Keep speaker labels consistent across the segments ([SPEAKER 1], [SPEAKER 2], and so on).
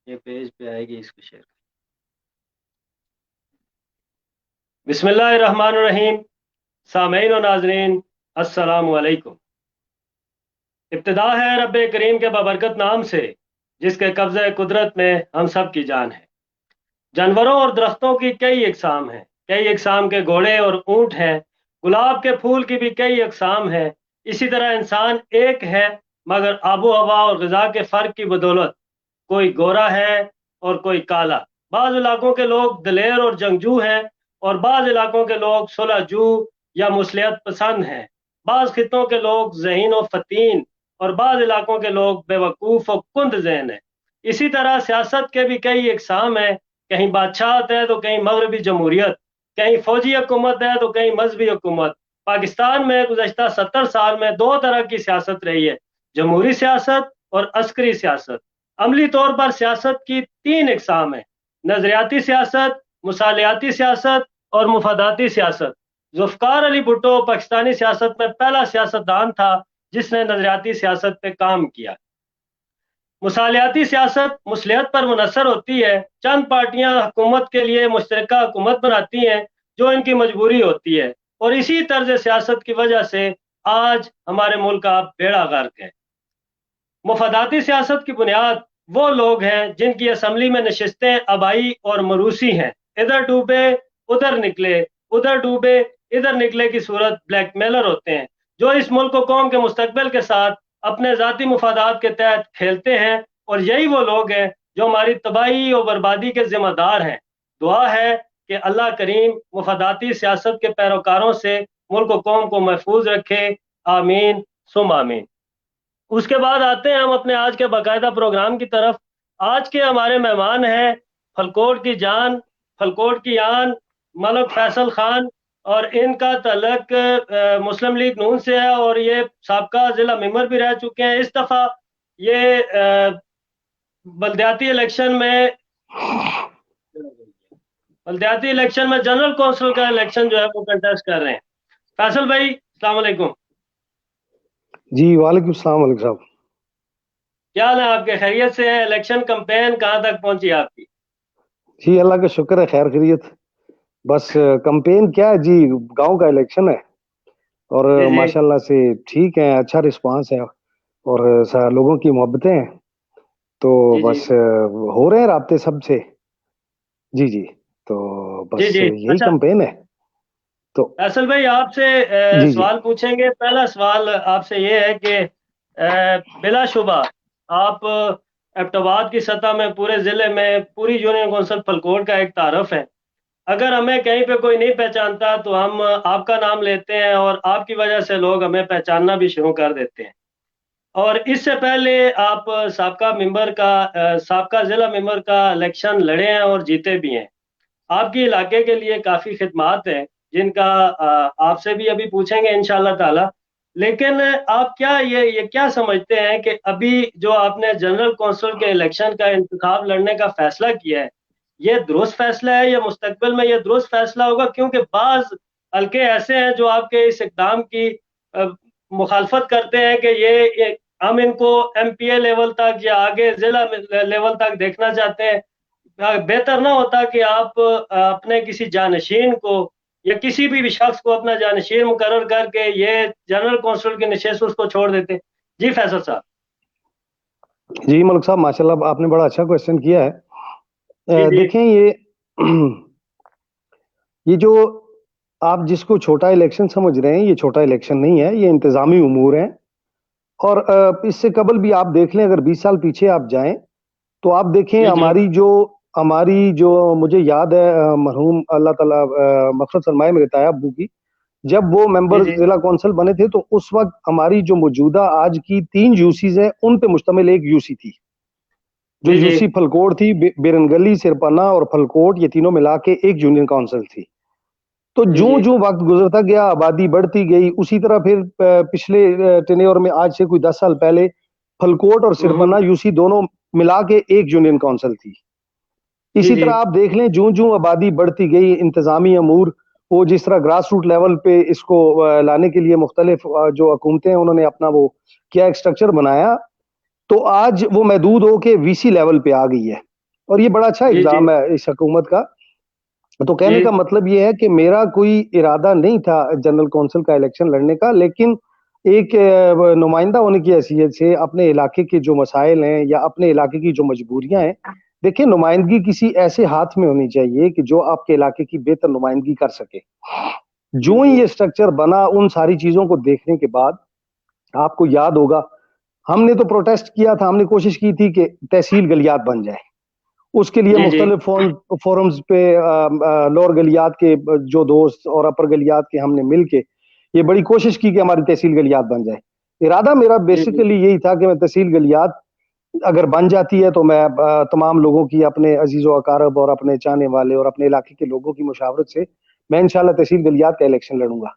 [SPEAKER 1] ये पेज पे आएगी, इसको शेयर। बिस्मिल्लाहिर्रहमानिर्रहीम। सामीन और नाजरीन, अस्सलामु अलैकुम। इब्तिदा है रब्बे करीम के बबरकत नाम से, जिसके कब्ज़े कुदरत में हम सब की जान है। जानवरों और दरख्तों की कई इकसाम हैं, कई इकसाम के घोड़े और ऊंट हैं। गुलाब के फूल की भी कई इकसाम हैं। इसी तरह इंसान एक है, मगर आबो हवा और ग़िज़ा के फ़र्क की बदौलत कोई गोरा है और कोई काला। बाज़ इलाकों के लोग दलेर और जंगजू हैं, और बाज़ इलाकों के लोग सुलहजू या मुसलियत पसंद हैं। बाज़ खित्तों के लोग ज़हीन और फ़तीन, और बाज़ इलाकों के लोग बेवकूफ़ और कुंद ज़हन हैं। इसी तरह सियासत के भी कई इकसाम हैं। कहीं बादशाहत है तो कहीं मगरबी जमहूरियत, कहीं फौजी हुकूमत है तो कहीं मजहबी हुकूमत। पाकिस्तान में गुज़श्ता 70 साल में दो तरह की सियासत रही है, जमहूरी सियासत और अस्करी सियासत। अमली तौर पर सियासत की तीन इकसाम है: नजरियाती सियासत, मुसालियाती सियासत और मुफादाती सियासत। जुल्फ़िकार अली भुट्टो पाकिस्तानी सियासत में पहला सियासतदान था जिसने नजरियाती सियासत पे काम किया। मुसालियाती सियासत मुसलियत पर मुनसर होती है। चंद पार्टियां हुकूमत के लिए मुश्तरका हुकूमत बनाती हैं, जो इनकी मजबूरी होती है, और इसी तर्ज सियासत की वजह से आज हमारे मुल्क का बेड़ा गर्क है। मुफादाती सियासत की बुनियाद वो लोग हैं जिनकी असम्बली में नशस्तें आबाई और मरूसी हैं। इधर डूबे उधर निकले, उधर डूबे इधर निकले की सूरत ब्लैकमेलर होते हैं, जो इस मुल्क को कौम के मुस्तकबिल के साथ अपने ज़ाती मुफादात के तहत खेलते हैं। और यही वो लोग हैं जो हमारी तबाही और बर्बादी के जिम्मेदार हैं। दुआ है कि अल्लाह करीम मुफादाती सियासत के पैरोकारों से मुल्क और कौम को महफूज रखे। आमीन सुम आमीन। उसके बाद आते हैं हम अपने आज के बाकायदा प्रोग्राम की तरफ। आज के हमारे मेहमान हैं फलकोट की जान, फलकोट की आन, मलक फैसल खान। और इनका तल्लक मुस्लिम लीग नून से है, और ये साबका जिला मेंबर भी रह चुके हैं। इस दफ़ा ये बलदियाती इलेक्शन में बलदियाती इलेक्शन में जनरल कौंसिल का इलेक्शन जो है वो कंटेस्ट कर रहे हैं। फैसल भाई, अस्सलाम वालेकुम।
[SPEAKER 2] जी वालेकुम सलाम वालेकुम साहब।
[SPEAKER 1] क्या हाल है आपके? खैरियत से है? इलेक्शन कैंपेन कहाँ तक पहुंची आपकी?
[SPEAKER 2] जी अल्लाह का शुक्र है, खैर खैरियत। बस कैंपेन क्या है जी, गांव का इलेक्शन है और
[SPEAKER 1] जी जी
[SPEAKER 2] माशाल्लाह से ठीक है, अच्छा रिस्पांस है और लोगों की मोहब्बतें हैं। तो
[SPEAKER 1] जी जी
[SPEAKER 2] बस हो रहे हैं राब्ते सबसे। जी जी। तो
[SPEAKER 1] जी
[SPEAKER 2] बस
[SPEAKER 1] जी।
[SPEAKER 2] यही
[SPEAKER 1] अच्छा
[SPEAKER 2] कैंपेन है। तो
[SPEAKER 1] फैसल भाई, आपसे
[SPEAKER 2] जी जी।
[SPEAKER 1] सवाल पूछेंगे। पहला सवाल आपसे ये है कि बिलाशुबा आप एबटाबाद की सतह में, पूरे ज़िले में, पूरी यूनियन कौंसिल फलकोट का एक तारफ है। अगर हमें कहीं पे कोई नहीं पहचानता तो हम आपका नाम लेते हैं, और आपकी वजह से लोग हमें पहचानना भी शुरू कर देते हैं। और इससे पहले आप साबका ज़िला मेंबर का इलेक्शन लड़े हैं और जीते भी हैं। आपके इलाके के लिए काफ़ी खिदमात हैं, जिनका आपसे भी अभी पूछेंगे इंशाल्लाह ताला। लेकिन आप क्या ये क्या समझते हैं कि अभी जो आपने जनरल कौंसिल के इलेक्शन का इंतखाब लड़ने का फैसला किया है, ये दुरुस्त फैसला है या मुस्तकबिल में ये दुरुस्त फैसला होगा? क्योंकि बाज़ हल्के ऐसे हैं जो आपके इस इक़दाम की अ, मुखालफत करते हैं कि ये हम इनको एमपीए लेवल तक या आगे ज़िला लेवल तक देखना चाहते हैं। बेहतर ना होता कि आप अपने किसी जानशीन को या किसी भी शख्स को अपना जानशीन मुकर्रर करके ये जनरल कौंसिल की नशिस्त उसको छोड़ देते? जी फैसल साहब।
[SPEAKER 2] जी मलिक साहब, माशाल्लाह आपने बड़ा अच्छा क्वेश्चन किया है।
[SPEAKER 1] जी जी
[SPEAKER 2] देखें ये जो आप जिसको छोटा इलेक्शन समझ रहे हैं, ये छोटा इलेक्शन नहीं है, ये इंतजामी उमूर है। और इससे कबल भी आप देख लें, अगर 20 साल पीछे आप जाएं तो आप देखें
[SPEAKER 1] जी जी
[SPEAKER 2] हमारी जो मुझे याद है, मरहूम अल्लाह ताला मग़फ़िरत फरमाए मेरे ताया अब्बू की, जब वो
[SPEAKER 1] जी
[SPEAKER 2] मेंबर
[SPEAKER 1] जी
[SPEAKER 2] जिला कौंसिल बने थे तो उस वक्त हमारी जो मौजूदा आज की 3 यूसीज हैं उन पे मुश्तमिल एक यूसी थी। जो
[SPEAKER 1] जी जी
[SPEAKER 2] यूसी फलकोट थी, बेरनगली, सिरपना और फलकोट, ये तीनों मिला के एक यूनियन काउंसिल थी। तो
[SPEAKER 1] जी
[SPEAKER 2] जो
[SPEAKER 1] जी
[SPEAKER 2] जो वक्त गुजरता गया, आबादी बढ़ती गई, उसी तरह फिर पिछले टेन्योर में, आज से कोई 10 साल पहले, फलकोट और सिरपना
[SPEAKER 1] हम्म,
[SPEAKER 2] यूसी दोनों मिला के एक यूनियन काउंसिल थी।
[SPEAKER 1] जी
[SPEAKER 2] इसी
[SPEAKER 1] जी
[SPEAKER 2] तरह आप देख लें, जो जो आबादी बढ़ती गई, इंतजामी अमूर वो जिस तरह ग्रास रूट लेवल पे इसको लाने के लिए मुख्तलिफ जो हुकूमतें हैं उन्होंने अपना वो क्या एक स्ट्रक्चर बनाया, तो आज वो महदूद हो के वीसी लेवल पे आ गई है। और ये बड़ा अच्छा
[SPEAKER 1] जी जी
[SPEAKER 2] एग्जाम है इस हुकूमत का। तो कहने का
[SPEAKER 1] जी
[SPEAKER 2] मतलब ये है कि मेरा कोई इरादा नहीं था जनरल कौंसिल का इलेक्शन लड़ने का, लेकिन एक नुमाइंदा होने की हैसियत से अपने इलाके के जो मसाइल हैं या अपने इलाके की जो मजबूरियां हैं, देखिए नुमाइंदगी किसी ऐसे हाथ में होनी चाहिए कि जो आपके इलाके की बेहतर नुमाइंदगी कर सके।
[SPEAKER 1] जी
[SPEAKER 2] जो ही
[SPEAKER 1] जी
[SPEAKER 2] ये स्ट्रक्चर बना, उन सारी चीजों को देखने के बाद आपको याद होगा हमने तो प्रोटेस्ट किया था, हमने कोशिश की थी कि तहसील गलियात बन जाए। उसके लिए
[SPEAKER 1] जी जी
[SPEAKER 2] मुख्तलिफ फोरम्स पे लोअर गलियात के जो दोस्त और अपर गलियात के हमने मिल के ये बड़ी कोशिश की कि हमारी तहसील गलियात बन जाए। इरादा मेरा
[SPEAKER 1] जी जी
[SPEAKER 2] बेसिकली यही था कि मैं तहसील गलियात अगर बन जाती है तो मैं तमाम लोगों की, अपने अजीज़ो अकारब और अपने चाहने वाले और अपने इलाके के लोगों की मुशावरत से मैं इंशाल्लाह तहसील गलियात का इलेक्शन लड़ूंगा।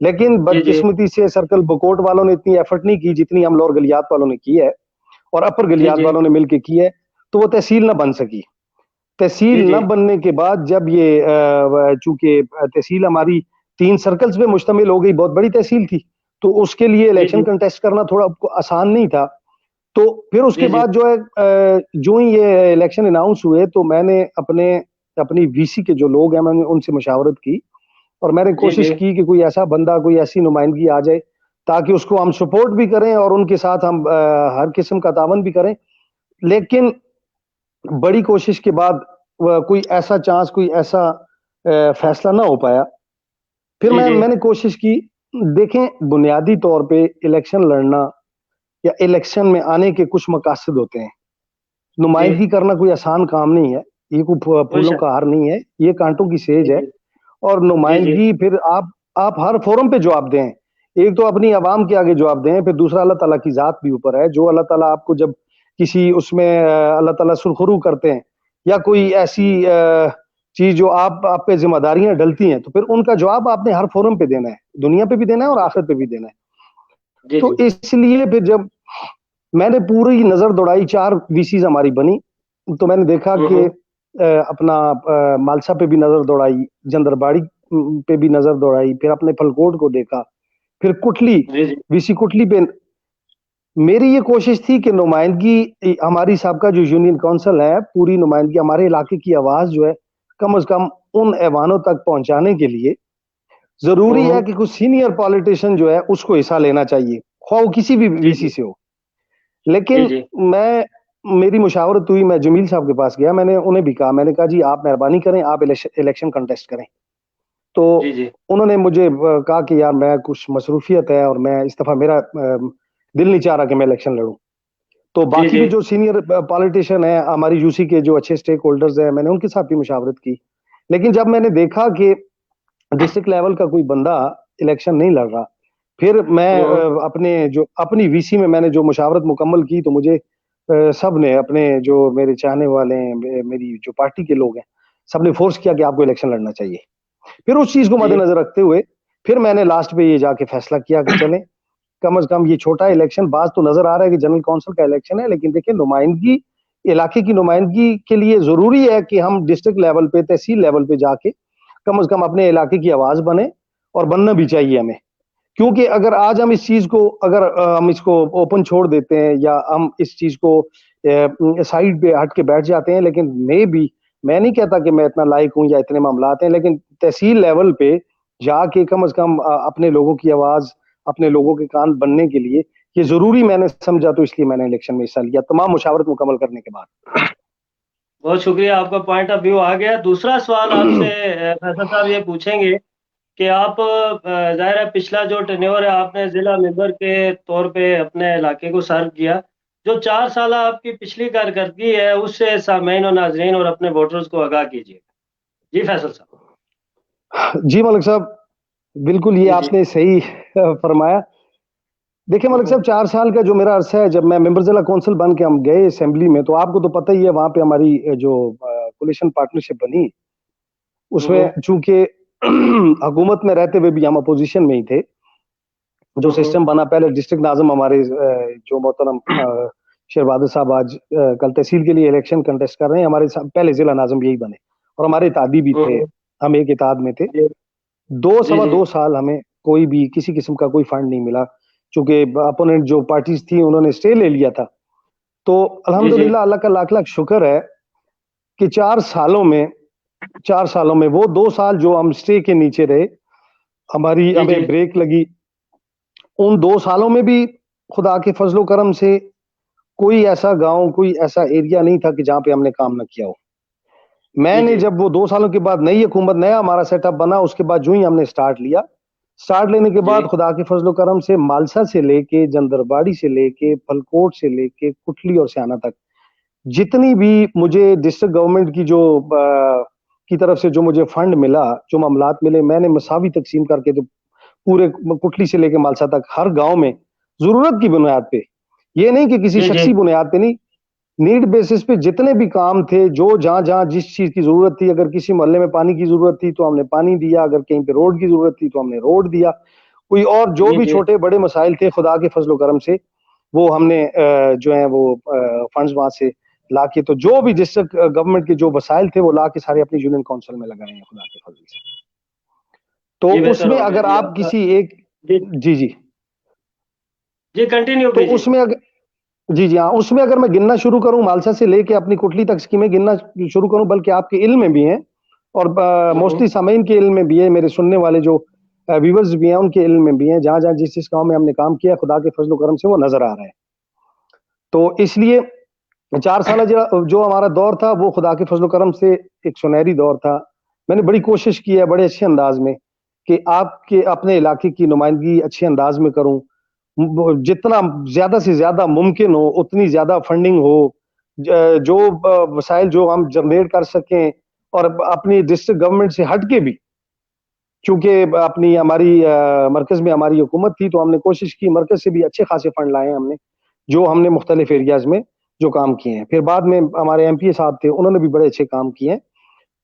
[SPEAKER 2] लेकिन
[SPEAKER 1] जी जी
[SPEAKER 2] बदकिस्मती से सर्कल बकोट वालों ने इतनी एफर्ट नहीं की जितनी हम लोअर गलियात वालों ने की है और अपर
[SPEAKER 1] जी
[SPEAKER 2] गलियात
[SPEAKER 1] जी
[SPEAKER 2] वालों ने मिलकर की है। तो वो तहसील ना बन सकी। तहसील
[SPEAKER 1] जी
[SPEAKER 2] न
[SPEAKER 1] जी
[SPEAKER 2] बनने के बाद जब ये चूंकि तहसील हमारी 3 सर्कल्स पे मुश्तमिल हो गई, बहुत बड़ी तहसील थी, तो उसके लिए
[SPEAKER 1] जी
[SPEAKER 2] इलेक्शन
[SPEAKER 1] जी
[SPEAKER 2] कंटेस्ट करना थोड़ा आसान नहीं था। तो फिर उसके
[SPEAKER 1] जी जी
[SPEAKER 2] बाद जो है जो ही ये इलेक्शन अनाउंस हुए तो मैंने अपने अपनी वीसी के जो लोग हैं मैंने उनसे मशावरत की और मैंने
[SPEAKER 1] जी
[SPEAKER 2] कोशिश
[SPEAKER 1] जी
[SPEAKER 2] की कि कोई ऐसा बंदा, कोई ऐसी नुमाइंदगी आ जाए ताकि उसको हम सपोर्ट भी करें और उनके साथ हम हर किस्म का तावन भी करें। लेकिन बड़ी कोशिश के बाद कोई ऐसा चांस, कोई ऐसा फैसला ना हो पाया। फिर
[SPEAKER 1] जी जी
[SPEAKER 2] मैंने कोशिश की। देखें, बुनियादी तौर पे इलेक्शन लड़ना या इलेक्शन में आने के कुछ मकासद होते हैं।
[SPEAKER 1] जी
[SPEAKER 2] नुमाइंदगी करना कोई आसान काम नहीं है। ये कोई
[SPEAKER 1] कोई
[SPEAKER 2] फूलों
[SPEAKER 1] शक
[SPEAKER 2] का हार नहीं है, ये कांटों की सेज
[SPEAKER 1] नहीं।
[SPEAKER 2] है।
[SPEAKER 1] जी
[SPEAKER 2] और
[SPEAKER 1] जी जी
[SPEAKER 2] नुमाइंदगी फिर आप हर फोरम पे जवाब दें। एक तो अपनी आवाम के आगे जवाब दें, फिर दूसरा अल्लाह ताला की जात भी ऊपर है। जो अल्लाह ताला आपको जब किसी उसमें अल्लाह ताला सुरखरू करते हैं या कोई ऐसी चीज जो आप पे जिम्मेदारियां डलती हैं, तो फिर उनका जवाब आपने हर फोरम पे देना है, दुनिया पे भी देना है और आखिरत पे भी देना है।
[SPEAKER 1] जी
[SPEAKER 2] तो
[SPEAKER 1] जी
[SPEAKER 2] इसलिए फिर जब मैंने पूरी नजर दौड़ाई, 4 वीसीज हमारी बनी, तो मैंने देखा कि
[SPEAKER 1] हम्म।
[SPEAKER 2] अपना मालसा पे भी नजर दौड़ाई, जंदरबाड़ी पे भी नजर दौड़ाई, फिर अपने फलकोट को देखा, फिर कुटली,
[SPEAKER 1] जी जी
[SPEAKER 2] वीसी कुटली पे मेरी ये कोशिश थी कि नुमाइंदगी हमारी साहब जो यूनियन काउंसिल है, पूरी नुमाइंदगी हमारे इलाके की आवाज जो है कम से कम उन ऐवानों तक पहुंचाने के लिए जरूरी है
[SPEAKER 1] हम्म।
[SPEAKER 2] कि कुछ सीनियर पॉलिटिशियन जो है उसको हिस्सा लेना चाहिए, ख्वाह वो किसी भी
[SPEAKER 1] जी
[SPEAKER 2] वीसी
[SPEAKER 1] जी
[SPEAKER 2] से हो।
[SPEAKER 1] जी
[SPEAKER 2] लेकिन
[SPEAKER 1] जी
[SPEAKER 2] मैं मेरी मुशावरत हुई, मैं जमील साहब के पास गया, मैंने उन्हें भी कहा, मैंने कहा जी आप मेहरबानी करें, आप इलेक्शन कंटेस्ट करें। तो
[SPEAKER 1] जी जी
[SPEAKER 2] उन्होंने मुझे कहा कि यार मैं कुछ मसरूफियत है और मैं इस दफा मेरा दिल नहीं चाह रहा कि मैं इलेक्शन लड़ूं। तो
[SPEAKER 1] जी
[SPEAKER 2] बाकी
[SPEAKER 1] जी
[SPEAKER 2] भी जो सीनियर पॉलिटिशियन है हमारी यूसी के, जो अच्छे स्टेक होल्डर्स हैं, मैंने उनके साथ भी मुशावरत की। लेकिन जब मैंने देखा कि डिस्ट्रिक्ट लेवल का कोई बंदा इलेक्शन नहीं लड़ रहा, फिर मैं
[SPEAKER 1] हम्म।
[SPEAKER 2] अपने जो अपनी वीसी में मैंने जो मुशावरत मुकम्मल की, तो मुझे सब ने, अपने जो मेरे चाहने वाले हैं, मेरी जो पार्टी के लोग हैं, सब ने फोर्स किया कि आपको इलेक्शन लड़ना चाहिए। फिर उस चीज को
[SPEAKER 1] जी
[SPEAKER 2] मद्देनजर रखते हुए फिर मैंने लास्ट पे ये जाके फैसला किया कि चलें, कम से कम ये छोटा इलेक्शन, बात तो नजर आ रहा है कि जनरल काउंसिल का इलेक्शन है, लेकिन देखिए नुमाइंदगी, इलाके की नुमाइंदगी के लिए जरूरी है कि हम डिस्ट्रिक्ट लेवल पे, तहसील लेवल पे जाके कम से कम अपने इलाके की आवाज बने, और बनना भी चाहिए हमें। क्योंकि अगर आज हम इस चीज को, अगर हम इसको ओपन छोड़ देते हैं या हम इस चीज को साइड पे हट के बैठ जाते हैं, लेकिन मैं नहीं कहता कि मैं इतना लायक हूं या इतने मामलात हैं, लेकिन तहसील लेवल पे जाके कम से कम अपने लोगों की आवाज, अपने लोगों के कान बनने के लिए ये जरूरी मैंने समझा, तो इसलिए मैंने इलेक्शन में हिस्सा लिया तमाम मुशावरत मुकम्मल करने के
[SPEAKER 1] बहुत शुक्रिया, आपका पॉइंट ऑफ व्यू आ गया। दूसरा सवाल आपसे
[SPEAKER 2] बाद।
[SPEAKER 1] फैसल साहब ये पूछेंगे कि आप जाहिर है पिछला जो टेन्योर है आपने जिला मेंबर के तौर पे अपने इलाके को सर्व किया। जो 4 साल आपकी पिछली कारकर्दगी है उससे सामईन और नाजरीन और अपने वोटर्स को आगाह कीजिए। जी फैसल साहब।
[SPEAKER 2] जी मलिक साहब, बिल्कुल ये
[SPEAKER 1] जी जी
[SPEAKER 2] आपने सही फरमाया। देखिए मलिक
[SPEAKER 1] हम्म,
[SPEAKER 2] साहब, 4 साल का जो मेरा अरसा है, जब मैं मेंबर जिला कौंसिल बन के हम गए असेंबली में, तो आपको तो पता ही है वहां पे हमारी जो कोलिशन पार्टनरशिप बनी,
[SPEAKER 1] हम्म,
[SPEAKER 2] उसमें चूंकि हुकूमत में रहते हुए भी हम अपोजिशन में ही थे। जो
[SPEAKER 1] हम्म,
[SPEAKER 2] सिस्टम बना, पहले डिस्ट्रिक्ट नाजम हमारे जो मोहतरम शेरबाद साहब आज कल तहसील के लिए इलेक्शन कंटेस्ट कर रहे हैं, हमारे पहले जिला नाजम यही बने और हमारे इतादी भी थे,
[SPEAKER 1] हम्म,
[SPEAKER 2] हम एक इताद में थे।
[SPEAKER 1] जी
[SPEAKER 2] दो
[SPEAKER 1] जी
[SPEAKER 2] सवा
[SPEAKER 1] जी
[SPEAKER 2] दो साल हमें कोई भी किसी किस्म का कोई फंड नहीं मिला, चूंकि अपोनेंट जो पार्टीज थी उन्होंने स्टे ले लिया था। तो
[SPEAKER 1] जी जी
[SPEAKER 2] अल्हम्दुलिल्लाह, अल्लाह का लाख लाख शुक्र है कि 4 सालों में वो 2 साल जो हम स्टे के नीचे रहे, हमारी
[SPEAKER 1] जी जी
[SPEAKER 2] हमें ब्रेक लगी, उन 2 सालों में भी खुदा के फजलो करम से कोई ऐसा गांव, कोई ऐसा एरिया नहीं था कि जहां पे हमने काम ना किया हो।
[SPEAKER 1] जी
[SPEAKER 2] मैंने
[SPEAKER 1] जी
[SPEAKER 2] जब वो 2 सालों के बाद नई हुकूमत, नया हमारा सेटअप बना, उसके बाद जो ही हमने स्टार्ट लिया, स्टार्ट लेने के
[SPEAKER 1] जी
[SPEAKER 2] बाद खुदा के फजलो करम से मालसा से लेके जंदरबाड़ी से लेके फलकोट से लेके कुटली और सियाना तक जितनी भी मुझे डिस्ट्रिक्ट गवर्नमेंट की जो की तरफ से जो मुझे फंड मिला, जो मामलात मिले, मैंने मसावी तकसीम करके जो पूरे कुटली से लेके मालसा तक हर गांव में जरूरत की बुनियाद पे, ये नहीं कि किसी
[SPEAKER 1] जी जी
[SPEAKER 2] शख्सी बुनियाद पे नहीं, नीड बेसिस पे जितने भी काम थे, जो जहां जहां जिस चीज की जरूरत थी, अगर किसी मोहल्ले में पानी की जरूरत थी तो हमने पानी दिया, अगर कहीं पे रोड की जरूरत थी तो हमने रोड दिया, कोई और जो
[SPEAKER 1] जी
[SPEAKER 2] भी
[SPEAKER 1] जी
[SPEAKER 2] छोटे बड़े मसाइल थे, खुदा के फजलो करम से वो हमने जो है वो फंड्स वहां से लाके, तो जो भी डिस्ट्रिक्ट गवर्नमेंट के जो वसाइल थे वो लाके सारे अपनी यूनियन काउंसिल में लगाए हैं खुदा के फजल से। तो
[SPEAKER 1] जी बेहतर
[SPEAKER 2] उसमें
[SPEAKER 1] हो गया
[SPEAKER 2] अगर
[SPEAKER 1] जी
[SPEAKER 2] आप
[SPEAKER 1] आपका।
[SPEAKER 2] किसी एक,
[SPEAKER 1] जी
[SPEAKER 2] जी जी,
[SPEAKER 1] जी कंटिन्यू
[SPEAKER 2] तो
[SPEAKER 1] कीजिए।
[SPEAKER 2] उसमें अगर, जी जी हाँ, उसमें अगर मैं गिनना शुरू करूं मालसा से लेके अपनी कुटली तक स्कीमें गिनना शुरू करूं, बल्कि आपके इल्म में भी हैं और
[SPEAKER 1] हम्म।
[SPEAKER 2] मोस्टली सामीन के इल्म में भी है, मेरे सुनने वाले जो व्यूवर्स भी हैं उनके इल्म में भी हैं, जहां जहां जिस जिस गांव में हमने काम किया खुदा के फजलो करम से वो नजर आ रहा है। तो इसलिए 4 साल जो हमारा दौर था वो खुदा के फजलो करम से एक सुनहरी दौर था। मैंने बड़ी कोशिश की है बड़े अच्छे अंदाज में कि आपके अपने इलाके की नुमाइंदगी अच्छे अंदाज में करूं, जितना ज्यादा से ज्यादा मुमकिन हो उतनी ज्यादा फंडिंग हो, जो वसाइल जो हम जनरेट कर सकें, और अपनी डिस्ट्रिक्ट गवर्नमेंट से हट के भी, चूंकि अपनी हमारी मरकज में हमारी हुकूमत थी तो हमने कोशिश की मरकज से भी अच्छे खासे फंड लाए हैं हमने, जो हमने मुख्तलिफ एरियाज में जो काम किए हैं। फिर बाद में हमारे एमपीए साहब थे, उन्होंने भी बड़े अच्छे काम किए हैं।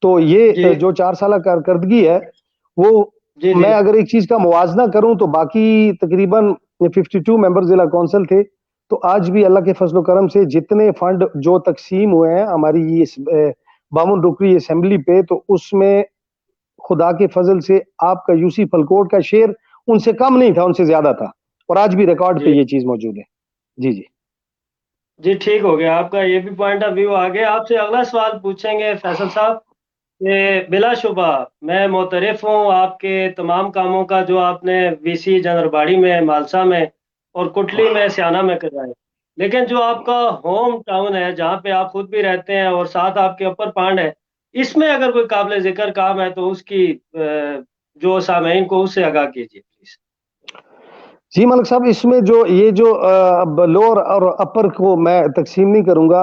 [SPEAKER 2] तो ये
[SPEAKER 1] जी
[SPEAKER 2] जो 4 साल कारकर्दगी है वो,
[SPEAKER 1] जी जी
[SPEAKER 2] मैं अगर एक चीज का मुवाजना करूं तो बाकी तकरीबन 52 मेंबर जिला कौंसिल थे, तो आज भी अल्लाह के फजलो करम से जितने फंड जो तकसीम हुए हैं हमारी ये बावन रुकनी असेंबली पे, तो उसमें खुदा के फजल से आपका यूसी फलकोट का शेर उनसे कम नहीं था, उनसे ज्यादा था, और आज भी रिकॉर्ड पे
[SPEAKER 1] जी
[SPEAKER 2] ये चीज मौजूद है। जी जी
[SPEAKER 1] जी ठीक हो गया, आपका ये भी पॉइंट ऑफ व्यू आ गया। आपसे अगला सवाल पूछेंगे फैसल साहब कि बिलाशुबा मैं मोतरफ हूँ आपके तमाम कामों का जो आपने वीसी जनरबाड़ी में, मालसा में और कुटली में, सियाना में कराए, लेकिन जो आपका होम टाउन है जहाँ पे आप खुद भी रहते हैं और साथ आपके अपर पांड है, इसमें अगर कोई काबिल जिक्र काम है तो उसकी जो सामीन को उससे आगाह कीजिए प्लीज।
[SPEAKER 2] जी मलिक साहब, इसमें जो ये जो अब लोअर और अपर को मैं तकसीम नहीं करूंगा,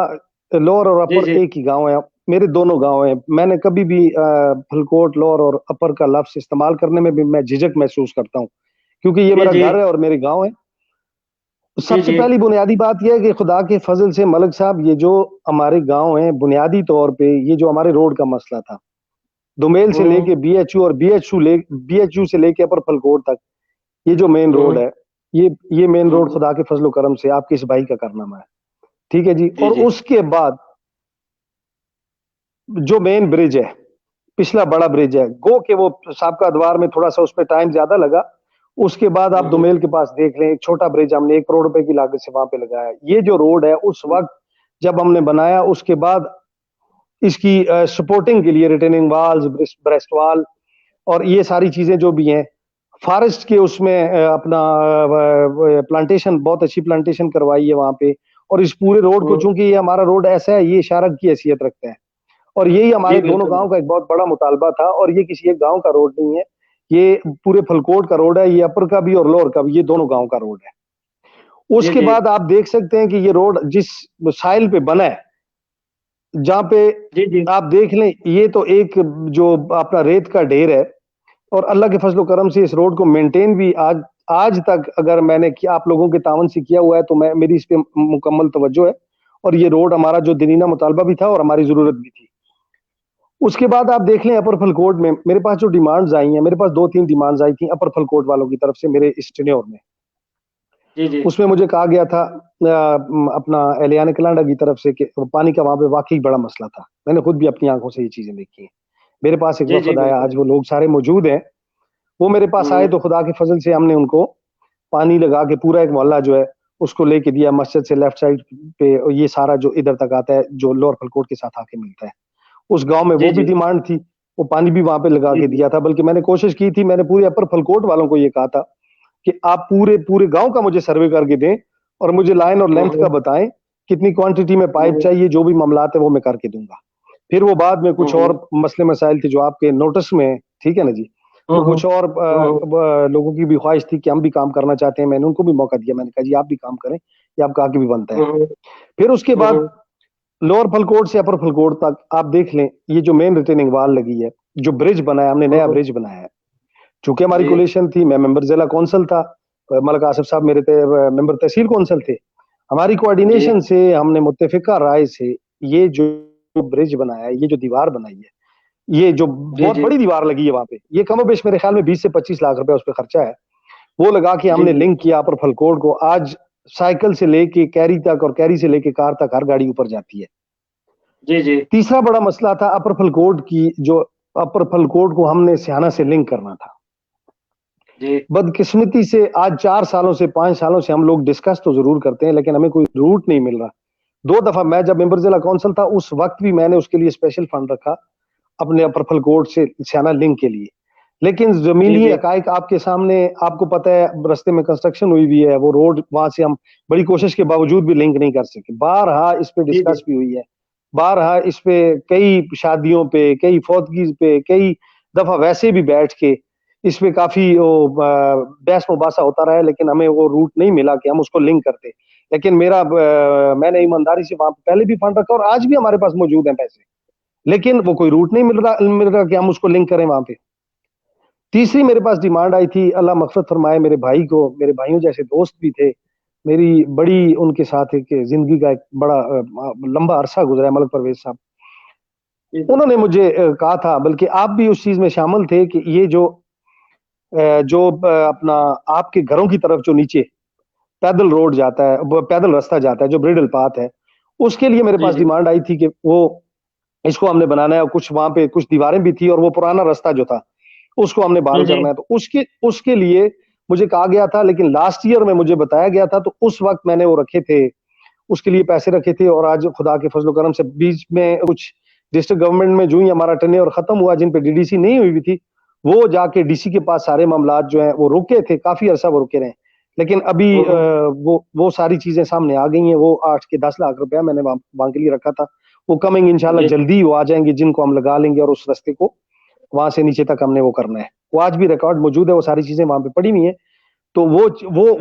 [SPEAKER 2] लोअर और
[SPEAKER 1] जी
[SPEAKER 2] अपर
[SPEAKER 1] जी
[SPEAKER 2] एक ही गांव है, मेरे दोनों गांव हैं। मैंने कभी भी फलकोट लोअर और अपर का लफ्ज इस्तेमाल करने में भी मैं झिझक महसूस करता हूं, क्योंकि ये
[SPEAKER 1] जी
[SPEAKER 2] मेरा
[SPEAKER 1] जी
[SPEAKER 2] घर है और मेरे गांव है।
[SPEAKER 1] जी
[SPEAKER 2] सबसे
[SPEAKER 1] जी
[SPEAKER 2] पहली बुनियादी बात यह है कि खुदा के फजल से मलिक साहब, ये जो हमारे गांव हैं बुनियादी तौर पे, ये जो हमारे रोड का मसला था, दुमेल से
[SPEAKER 1] हम्म
[SPEAKER 2] लेके बीएचयू और बीएचयू से लेके अपर फलकोट तक, ये जो मेन रोड
[SPEAKER 1] हम्म
[SPEAKER 2] है, ये मेन रोड
[SPEAKER 1] हम्म,
[SPEAKER 2] खुदा के फजलो करम से आपके इस भाई का कारनामा है। ठीक है जी।
[SPEAKER 1] जी
[SPEAKER 2] और
[SPEAKER 1] जी
[SPEAKER 2] उसके बाद जो मेन ब्रिज है, पिछला बड़ा ब्रिज है, गो के वो साबका द्वार में थोड़ा सा उसमें टाइम ज्यादा लगा। उसके बाद आप
[SPEAKER 1] हम्म
[SPEAKER 2] दुमेल के पास देख लें, एक छोटा ब्रिज हमने 1 करोड़ रुपए की लागत से वहां पे लगाया। ये जो रोड है उस वक्त जब हमने बनाया, उसके बाद इसकी सपोर्टिंग के लिए रिटेनिंग वाल्स, ब्रेस्ट वाल और ये सारी चीजें जो भी हैं, फॉरेस्ट के उसमें अपना प्लांटेशन, बहुत अच्छी प्लांटेशन करवाई है वहां पे। और इस पूरे रोड को,
[SPEAKER 1] हम्म,
[SPEAKER 2] चूंकि ये हमारा रोड ऐसा है, ये शारक की हैसियत रखता है, और यही
[SPEAKER 1] जी
[SPEAKER 2] हमारे दोनों
[SPEAKER 1] बिल्कुल।
[SPEAKER 2] गांव का एक बहुत बड़ा मुतालबा था। और ये किसी एक गांव का रोड नहीं है, ये पूरे फलकोट का रोड है, ये अपर का भी और लोअर का भी, ये दोनों गांव का रोड है।
[SPEAKER 1] जी
[SPEAKER 2] उसके
[SPEAKER 1] जी
[SPEAKER 2] बाद आप देख सकते हैं कि ये रोड जिस साइल पे बना है, जहां पे
[SPEAKER 1] जी जी
[SPEAKER 2] आप देख लें, ये तो एक जो अपना रेत का ढेर है, और अल्लाह के फजलो करम से इस रोड को मेंटेन भी आज आज तक अगर मैंने किया, आप लोगों के तावन से किया हुआ है, तो मैं, मेरी इस पे मुकम्मल तवज्जो है। और ये रोड हमारा जो दिनीना मुतालबा भी था और हमारी जरूरत भी थी। उसके बाद आप देख लें अपर फलकोट में मेरे पास जो डिमांड्स आई हैं, मेरे पास 2-3 डिमांड्स आई थी अपर फलकोट वालों की तरफ से मेरे इस टेन्योर में।
[SPEAKER 1] जी जी
[SPEAKER 2] उसमें मुझे कहा गया था अपना एलियान कलांडा की तरफ से कि पानी का वहां पे वाकई बड़ा मसला था। मैंने खुद भी अपनी आंखों से ये चीजें देखी हैं। मेरे पास एक
[SPEAKER 1] जी जी
[SPEAKER 2] वफद आया,
[SPEAKER 1] बिल्कुल।
[SPEAKER 2] आज वो लोग सारे मौजूद हैं। वो मेरे पास आए
[SPEAKER 1] हम्म,
[SPEAKER 2] तो खुदा के फजल से हमने उनको पानी लगा के पूरा एक मोहल्ला जो है उसको लेके दिया, मस्जिद से लेफ्ट साइड पे, और ये सारा जो इधर तक आता है जो लोअर फलकोट के साथ आके मिलता है। उस गांव में
[SPEAKER 1] जी
[SPEAKER 2] वो भी
[SPEAKER 1] जी
[SPEAKER 2] डिमांड थी, वो पानी भी वहां पे लगा
[SPEAKER 1] जी
[SPEAKER 2] के
[SPEAKER 1] जी
[SPEAKER 2] दिया था। बल्कि मैंने कोशिश की थी, मैंने पूरे अपर फलकोट वालों को ये कहा था कि आप पूरे पूरे गांव का मुझे सर्वे करके दें और मुझे लाइन और लेंथ का
[SPEAKER 1] हम्म,
[SPEAKER 2] बताएं, कितनी क्वांटिटी में पाइप
[SPEAKER 1] हम्म,
[SPEAKER 2] चाहिए, जो भी मामलात है वो मैं करके दूंगा। फिर वो बाद में कुछ
[SPEAKER 1] हम्म,
[SPEAKER 2] और मसले मसाइल थे जो आपके नोटिस में हैं, ठीक है ना जी। तो
[SPEAKER 1] हम्म,
[SPEAKER 2] कुछ और
[SPEAKER 1] हम्म,
[SPEAKER 2] लोगों की भी ख्वाहिश थी कि हम भी काम करना चाहते हैं, मैंने उनको भी मौका दिया, मैंने कहा जी आप भी काम करें, ये आपका आगे भी बनता है।
[SPEAKER 1] हम्म,
[SPEAKER 2] फिर उसके बाद
[SPEAKER 1] हम्म,
[SPEAKER 2] लोअर फलकोट से अपर फलकोट तक आप देख लें, ये जो मेन रिटेनिंग वाल लगी है, जो ब्रिज बनाया हमने, नया
[SPEAKER 1] हम्म,
[SPEAKER 2] ब्रिज बनाया है। चूंकि हमारी
[SPEAKER 1] जी
[SPEAKER 2] कोलेशन थी, मैं मेंबर जिला कौंसल था, मलक आसिफ साहब मेरे मेंबर तहसील कौंसल थे। हमारी
[SPEAKER 1] जी
[SPEAKER 2] कोऑर्डिनेशन से हमने मुत्तफिका राय से ये जो ब्रिज बनाया है, ये जो दीवार बनाई है, ये जो
[SPEAKER 1] जी
[SPEAKER 2] बहुत
[SPEAKER 1] जी
[SPEAKER 2] बड़ी दीवार लगी है वहां पे, ये कमोबेश मेरे ख्याल में 20 से 25 लाख रुपए उस पर खर्चा है। वो लगा के
[SPEAKER 1] जी
[SPEAKER 2] हमने
[SPEAKER 1] जी
[SPEAKER 2] लिंक किया अपर फलकोट को। आज साइकिल से लेके कैरी तक और कैरी से लेके कार तक हर गाड़ी ऊपर जाती है।
[SPEAKER 1] जी जी
[SPEAKER 2] तीसरा बड़ा मसला था अपर फलकोट की, जो अपर फलकोट को हमने सियाना से लिंक करना था।
[SPEAKER 1] जी
[SPEAKER 2] बदकिस्मती से आज 4 सालों से 5 सालों से हम लोग डिस्कस तो जरूर करते हैं, लेकिन हमें कोई रूट नहीं मिल रहा। 2 दफा मैं जब मेंबर जिला कौंसल था, उस वक्त भी मैंने उसके लिए स्पेशल फंड रखा अपने अपर फलकोट से सियाना लिंक के लिए। लेकिन
[SPEAKER 1] जी
[SPEAKER 2] जमीनी
[SPEAKER 1] जी
[SPEAKER 2] हकाइक आपके सामने, आपको पता है रास्ते में कंस्ट्रक्शन हुई हुई है, वो रोड वहां से हम बड़ी कोशिश के बावजूद भी लिंक नहीं कर सके। बारहा इस पे
[SPEAKER 1] जी जी
[SPEAKER 2] डिस्कस भी हुई है, बारहा इस पे कई शादियों पे, कई फौतगी पे, कई दफा वैसे भी बैठ के इस पे काफी बहस मुबासा होता रहा है, लेकिन हमें वो रूट नहीं मिला कि हम उसको लिंक करते। लेकिन मैंने ईमानदारी से वहां पे पहले भी फंड रखा और आज भी हमारे पास मौजूद है पैसे, लेकिन वो कोई रूट नहीं मिल रहा कि हम उसको लिंक करें वहां पे। तीसरी मेरे पास डिमांड आई थी, अल्लाह मग़फ़िरत फरमाए मेरे भाई को, मेरे भाइयों जैसे दोस्त भी थे, मेरी बड़ी उनके साथ एक जिंदगी का एक बड़ा लंबा अरसा गुजरा है, मलक परवेज साहब।
[SPEAKER 1] जी जी
[SPEAKER 2] उन्होंने मुझे कहा था, बल्कि आप भी उस चीज में शामिल थे, कि ये जो अपना आपके घरों की तरफ जो नीचे पैदल रोड जाता है, पैदल रास्ता जाता है, जो ब्रिडल पाथ है, उसके लिए मेरे
[SPEAKER 1] जी
[SPEAKER 2] पास
[SPEAKER 1] जी
[SPEAKER 2] डिमांड आई थी कि वो इसको हमने बनाना है। और कुछ वहां पे कुछ दीवारें भी थी, और वो पुराना रास्ता जो था उसको हमने
[SPEAKER 1] जी
[SPEAKER 2] बहाल
[SPEAKER 1] जी
[SPEAKER 2] करना है। तो उसके उसके लिए मुझे कहा गया था, लेकिन लास्ट ईयर में मुझे बताया गया था, तो उस वक्त मैंने वो रखे थे, उसके लिए पैसे रखे थे। और आज खुदा के फजल करम से बीच में कुछ डिस्ट्रिक्ट गवर्नमेंट में जो ही हमारा टेन्योर खत्म हुआ, जिन पे डीडीसी नहीं हुई भी थी, वो जाके डीसी के पास सारे मामलात जो हैं वो रुके थे, काफी अरसा वो रुके रहे। लेकिन अभी
[SPEAKER 1] हम्म,
[SPEAKER 2] वो सारी चीजें सामने आ गई हैं। वो 8 के 10 लाख रुपया मैंने वहां के लिए रखा था, वो कमिंग इंशाल्लाह
[SPEAKER 1] जी
[SPEAKER 2] जल्दी ही वो आ जाएंगे, जिनको हम लगा लेंगे, और उस रास्ते को वहां से नीचे तक हमने वो करना है। वो आज भी रिकॉर्ड मौजूद है, वो सारी चीजें वहां पे पड़ी हुई हैं। तो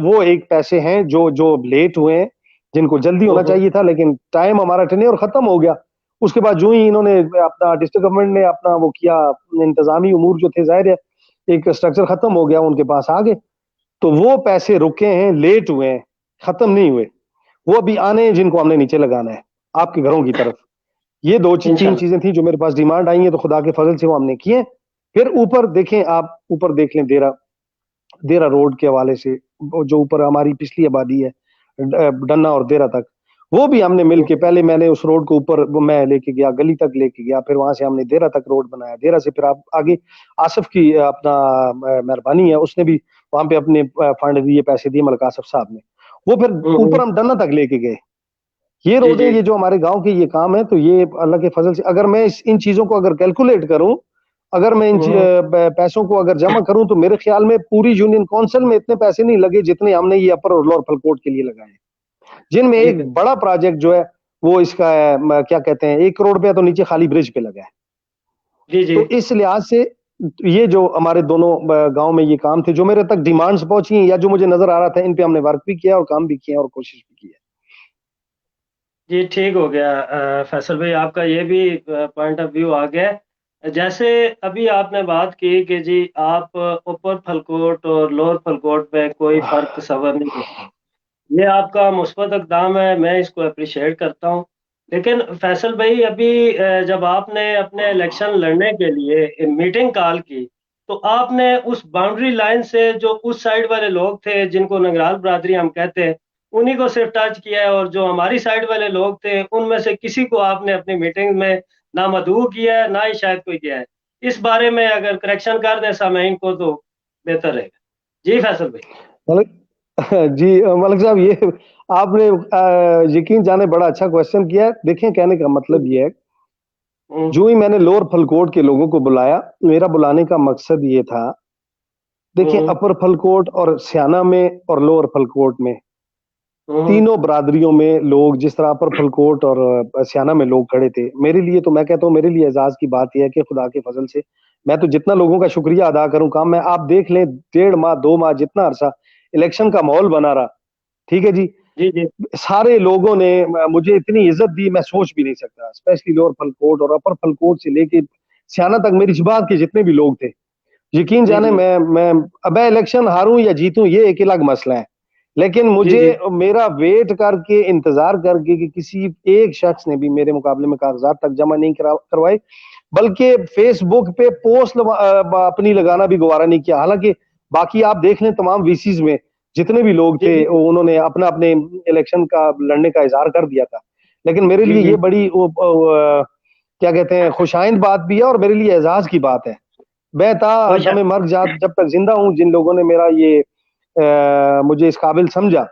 [SPEAKER 2] वो एक पैसे हैं जो जो लेट हुए हैं, जिनको जल्दी होना
[SPEAKER 1] हम्म,
[SPEAKER 2] चाहिए था, लेकिन टाइम हमारा टेन्योर खत्म हो गया। उसके बाद जो ही इन्होंने अपना डिस्ट्रिक्ट गवर्नमेंट ने अपना वो किया, इंतजामी उमूर जो थे, जाहिर है एक स्ट्रक्चर खत्म हो गया, उनके पास आ गए, तो वो पैसे रुके हैं, लेट हुए हैं, खत्म नहीं हुए। वो अभी आने हैं, जिनको हमने नीचे लगाना है आपके घरों की तरफ। ये तीन
[SPEAKER 1] इंशाल्लाह
[SPEAKER 2] चीजें थी जो मेरे पास डिमांड आई है, तो खुदा के फजल से वो हमने किए। फिर ऊपर देखें, आप ऊपर देख लें, देरा देरा रोड के हवाले से, जो ऊपर हमारी पिछली आबादी है, डन्ना और देरा तक, वो भी हमने मिलके, पहले मैंने उस रोड को ऊपर मैं लेके गया, गली तक लेके गया, फिर वहां से हमने देरा तक रोड बनाया। देरा से फिर आप आगे आसिफ की अपना मेहरबानी है, उसने भी वहां पे अपने फंड दिए, पैसे दिए, मलक आसिफ साहब ने। वो फिर ऊपर हम डन्ना तक लेके गए। ये
[SPEAKER 1] जी
[SPEAKER 2] रोडें,
[SPEAKER 1] जी
[SPEAKER 2] ये जो हमारे गांव के ये काम है, तो ये अल्लाह के फजल से, अगर मैं इन चीजों को अगर कैलकुलेट करूं, अगर मैं
[SPEAKER 1] हम्म,
[SPEAKER 2] पैसों को अगर जमा करूं, तो मेरे ख्याल में पूरी यूनियन काउंसिल में इतने पैसे नहीं लगे जितने हमने ये अपर और लोअर फलकोट के लिए लगाए, जिनमें
[SPEAKER 1] जी
[SPEAKER 2] एक बड़ा प्रोजेक्ट जो है वो इसका है, क्या कहते हैं, 1 करोड़ रुपया तो नीचे खाली ब्रिज पे लगा है।
[SPEAKER 1] जी जी
[SPEAKER 2] तो इस लिहाज से ये जो हमारे दोनों गांव में ये काम थे, जो मेरे तक डिमांड्स पहुंची हैं, या जो मुझे नजर आ रहा था, इन पे हमने वर्क भी किया और काम भी किया और कोशिश भी की है।
[SPEAKER 1] जी ठीक हो गया। फैसल भाई, आपका ये भी पॉइंट ऑफ व्यू आ गया। जैसे अभी आपने बात की कि जी आप ऊपर फलकोट और लोअर फलकोट में कोई फर्क तस्वर नहीं करते, ये आपका मुस्बत इकदाम है, मैं इसको अप्रिशिएट करता हूँ। लेकिन फैसल भाई, अभी जब आपने अपने इलेक्शन लड़ने के लिए मीटिंग कॉल की, तो आपने उस बाउंड्री लाइन से जो उस साइड वाले लोग थे, जिनको नगराल बरादरी हम कहते हैं, उन्हीं को सिर्फ टच किया है, और जो हमारी साइड वाले लोग थे उनमें से किसी को आपने अपनी मीटिंग में ना मदऊ किया है, ना ही शायद कोई किया है। इस बारे में अगर करेक्शन कर दें सामीन को तो बेहतर रहेगा। जी फैसल भाई।
[SPEAKER 2] मलिक जी, मलिक साहब, ये आपने यकीन जाने बड़ा अच्छा क्वेश्चन किया है। देखें, कहने का मतलब ये है जो ही मैंने लोअर फलकोट के लोगों को बुलाया, मेरा बुलाने का मकसद ये था, देखिए
[SPEAKER 1] हम्म,
[SPEAKER 2] अपर फलकोट और स्याना में और लोअर फलकोट में
[SPEAKER 1] हम्म,
[SPEAKER 2] तीनों बरादरियों में लोग, जिस तरह अपर फलकोट और स्याना में लोग खड़े थे, मेरे लिए तो मैं कहता हूँ, मेरे लिए एजाज की बात यह है कि खुदा के फजल से मैं तो जितना लोगों का शुक्रिया अदा करूं काम, मैं आप देख लें 1.5 माह 2 माह जितना अरसा इलेक्शन का माहौल बना रहा, ठीक है जी,
[SPEAKER 1] जी जी
[SPEAKER 2] सारे लोगों ने मुझे इतनी इज्जत दी मैं सोच भी नहीं सकता, स्पेशली लोअर फलकोट और अपर फलकोट से लेके सियाना तक मेरी जमात के जितने भी लोग थे, यकीन
[SPEAKER 1] जी
[SPEAKER 2] जाने
[SPEAKER 1] जी
[SPEAKER 2] मैं अब मैं इलेक्शन हारूं या जीतूं ये एक अलग मसला है, लेकिन
[SPEAKER 1] जी
[SPEAKER 2] मुझे
[SPEAKER 1] जी
[SPEAKER 2] मेरा वेट करके इंतजार करके कि किसी एक शख्स ने भी मेरे मुकाबले में कागजात तक जमा नहीं करवाए, बल्कि फेसबुक पे पोस्ट अपनी लगाना भी गवारा नहीं किया, हालांकि बाकी आप देख लें तमाम वीसीज में जितने भी लोग
[SPEAKER 1] जी
[SPEAKER 2] थे
[SPEAKER 1] जी
[SPEAKER 2] उन्होंने अपना अपने इलेक्शन का लड़ने का इजहार कर दिया था, लेकिन मेरे
[SPEAKER 1] जी
[SPEAKER 2] लिए
[SPEAKER 1] जी
[SPEAKER 2] ये बड़ी क्या कहते हैं खुशाइंद बात भी है और मेरे लिए एजाज की बात है। मैं था
[SPEAKER 1] बेशक।
[SPEAKER 2] दमे मर्ग जात जब तक जिंदा हूं, जिन लोगों ने मेरा ये मुझे इस काबिल समझा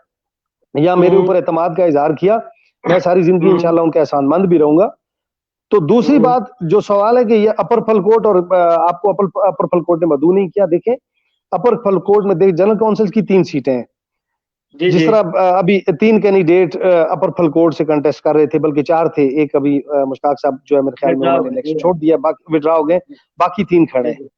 [SPEAKER 2] या मेरे
[SPEAKER 1] हम्म,
[SPEAKER 2] ऊपर एतमाद का इजहार किया, मैं सारी जिंदगी
[SPEAKER 1] हम्म,
[SPEAKER 2] इंशाल्लाह उनका एहसानमंद भी रहूंगा। तो दूसरी
[SPEAKER 1] हम्म,
[SPEAKER 2] बात जो सवाल है कि ये अपर फलकोट और आपको अपर फलकोट ने मदू नहीं किया, देखें अपर फलकोट में देख जनरल काउंसिल की 3 सीटें हैं,
[SPEAKER 1] जी
[SPEAKER 2] जिस
[SPEAKER 1] जी
[SPEAKER 2] तरह अभी 3 कैंडिडेट अपर फलकोट से कंटेस्ट कर रहे थे, बल्कि 4 थे, एक अभी मुश्ताक साहब जो है मेरे ख्याल में
[SPEAKER 1] विड्रॉ
[SPEAKER 2] उन्होंने
[SPEAKER 1] हुए जी
[SPEAKER 2] इलेक्शन छोड़ दिया, बाकी विड्रा हो गए, बाकी 3 खड़े
[SPEAKER 1] जी
[SPEAKER 2] हैं।
[SPEAKER 1] जी जी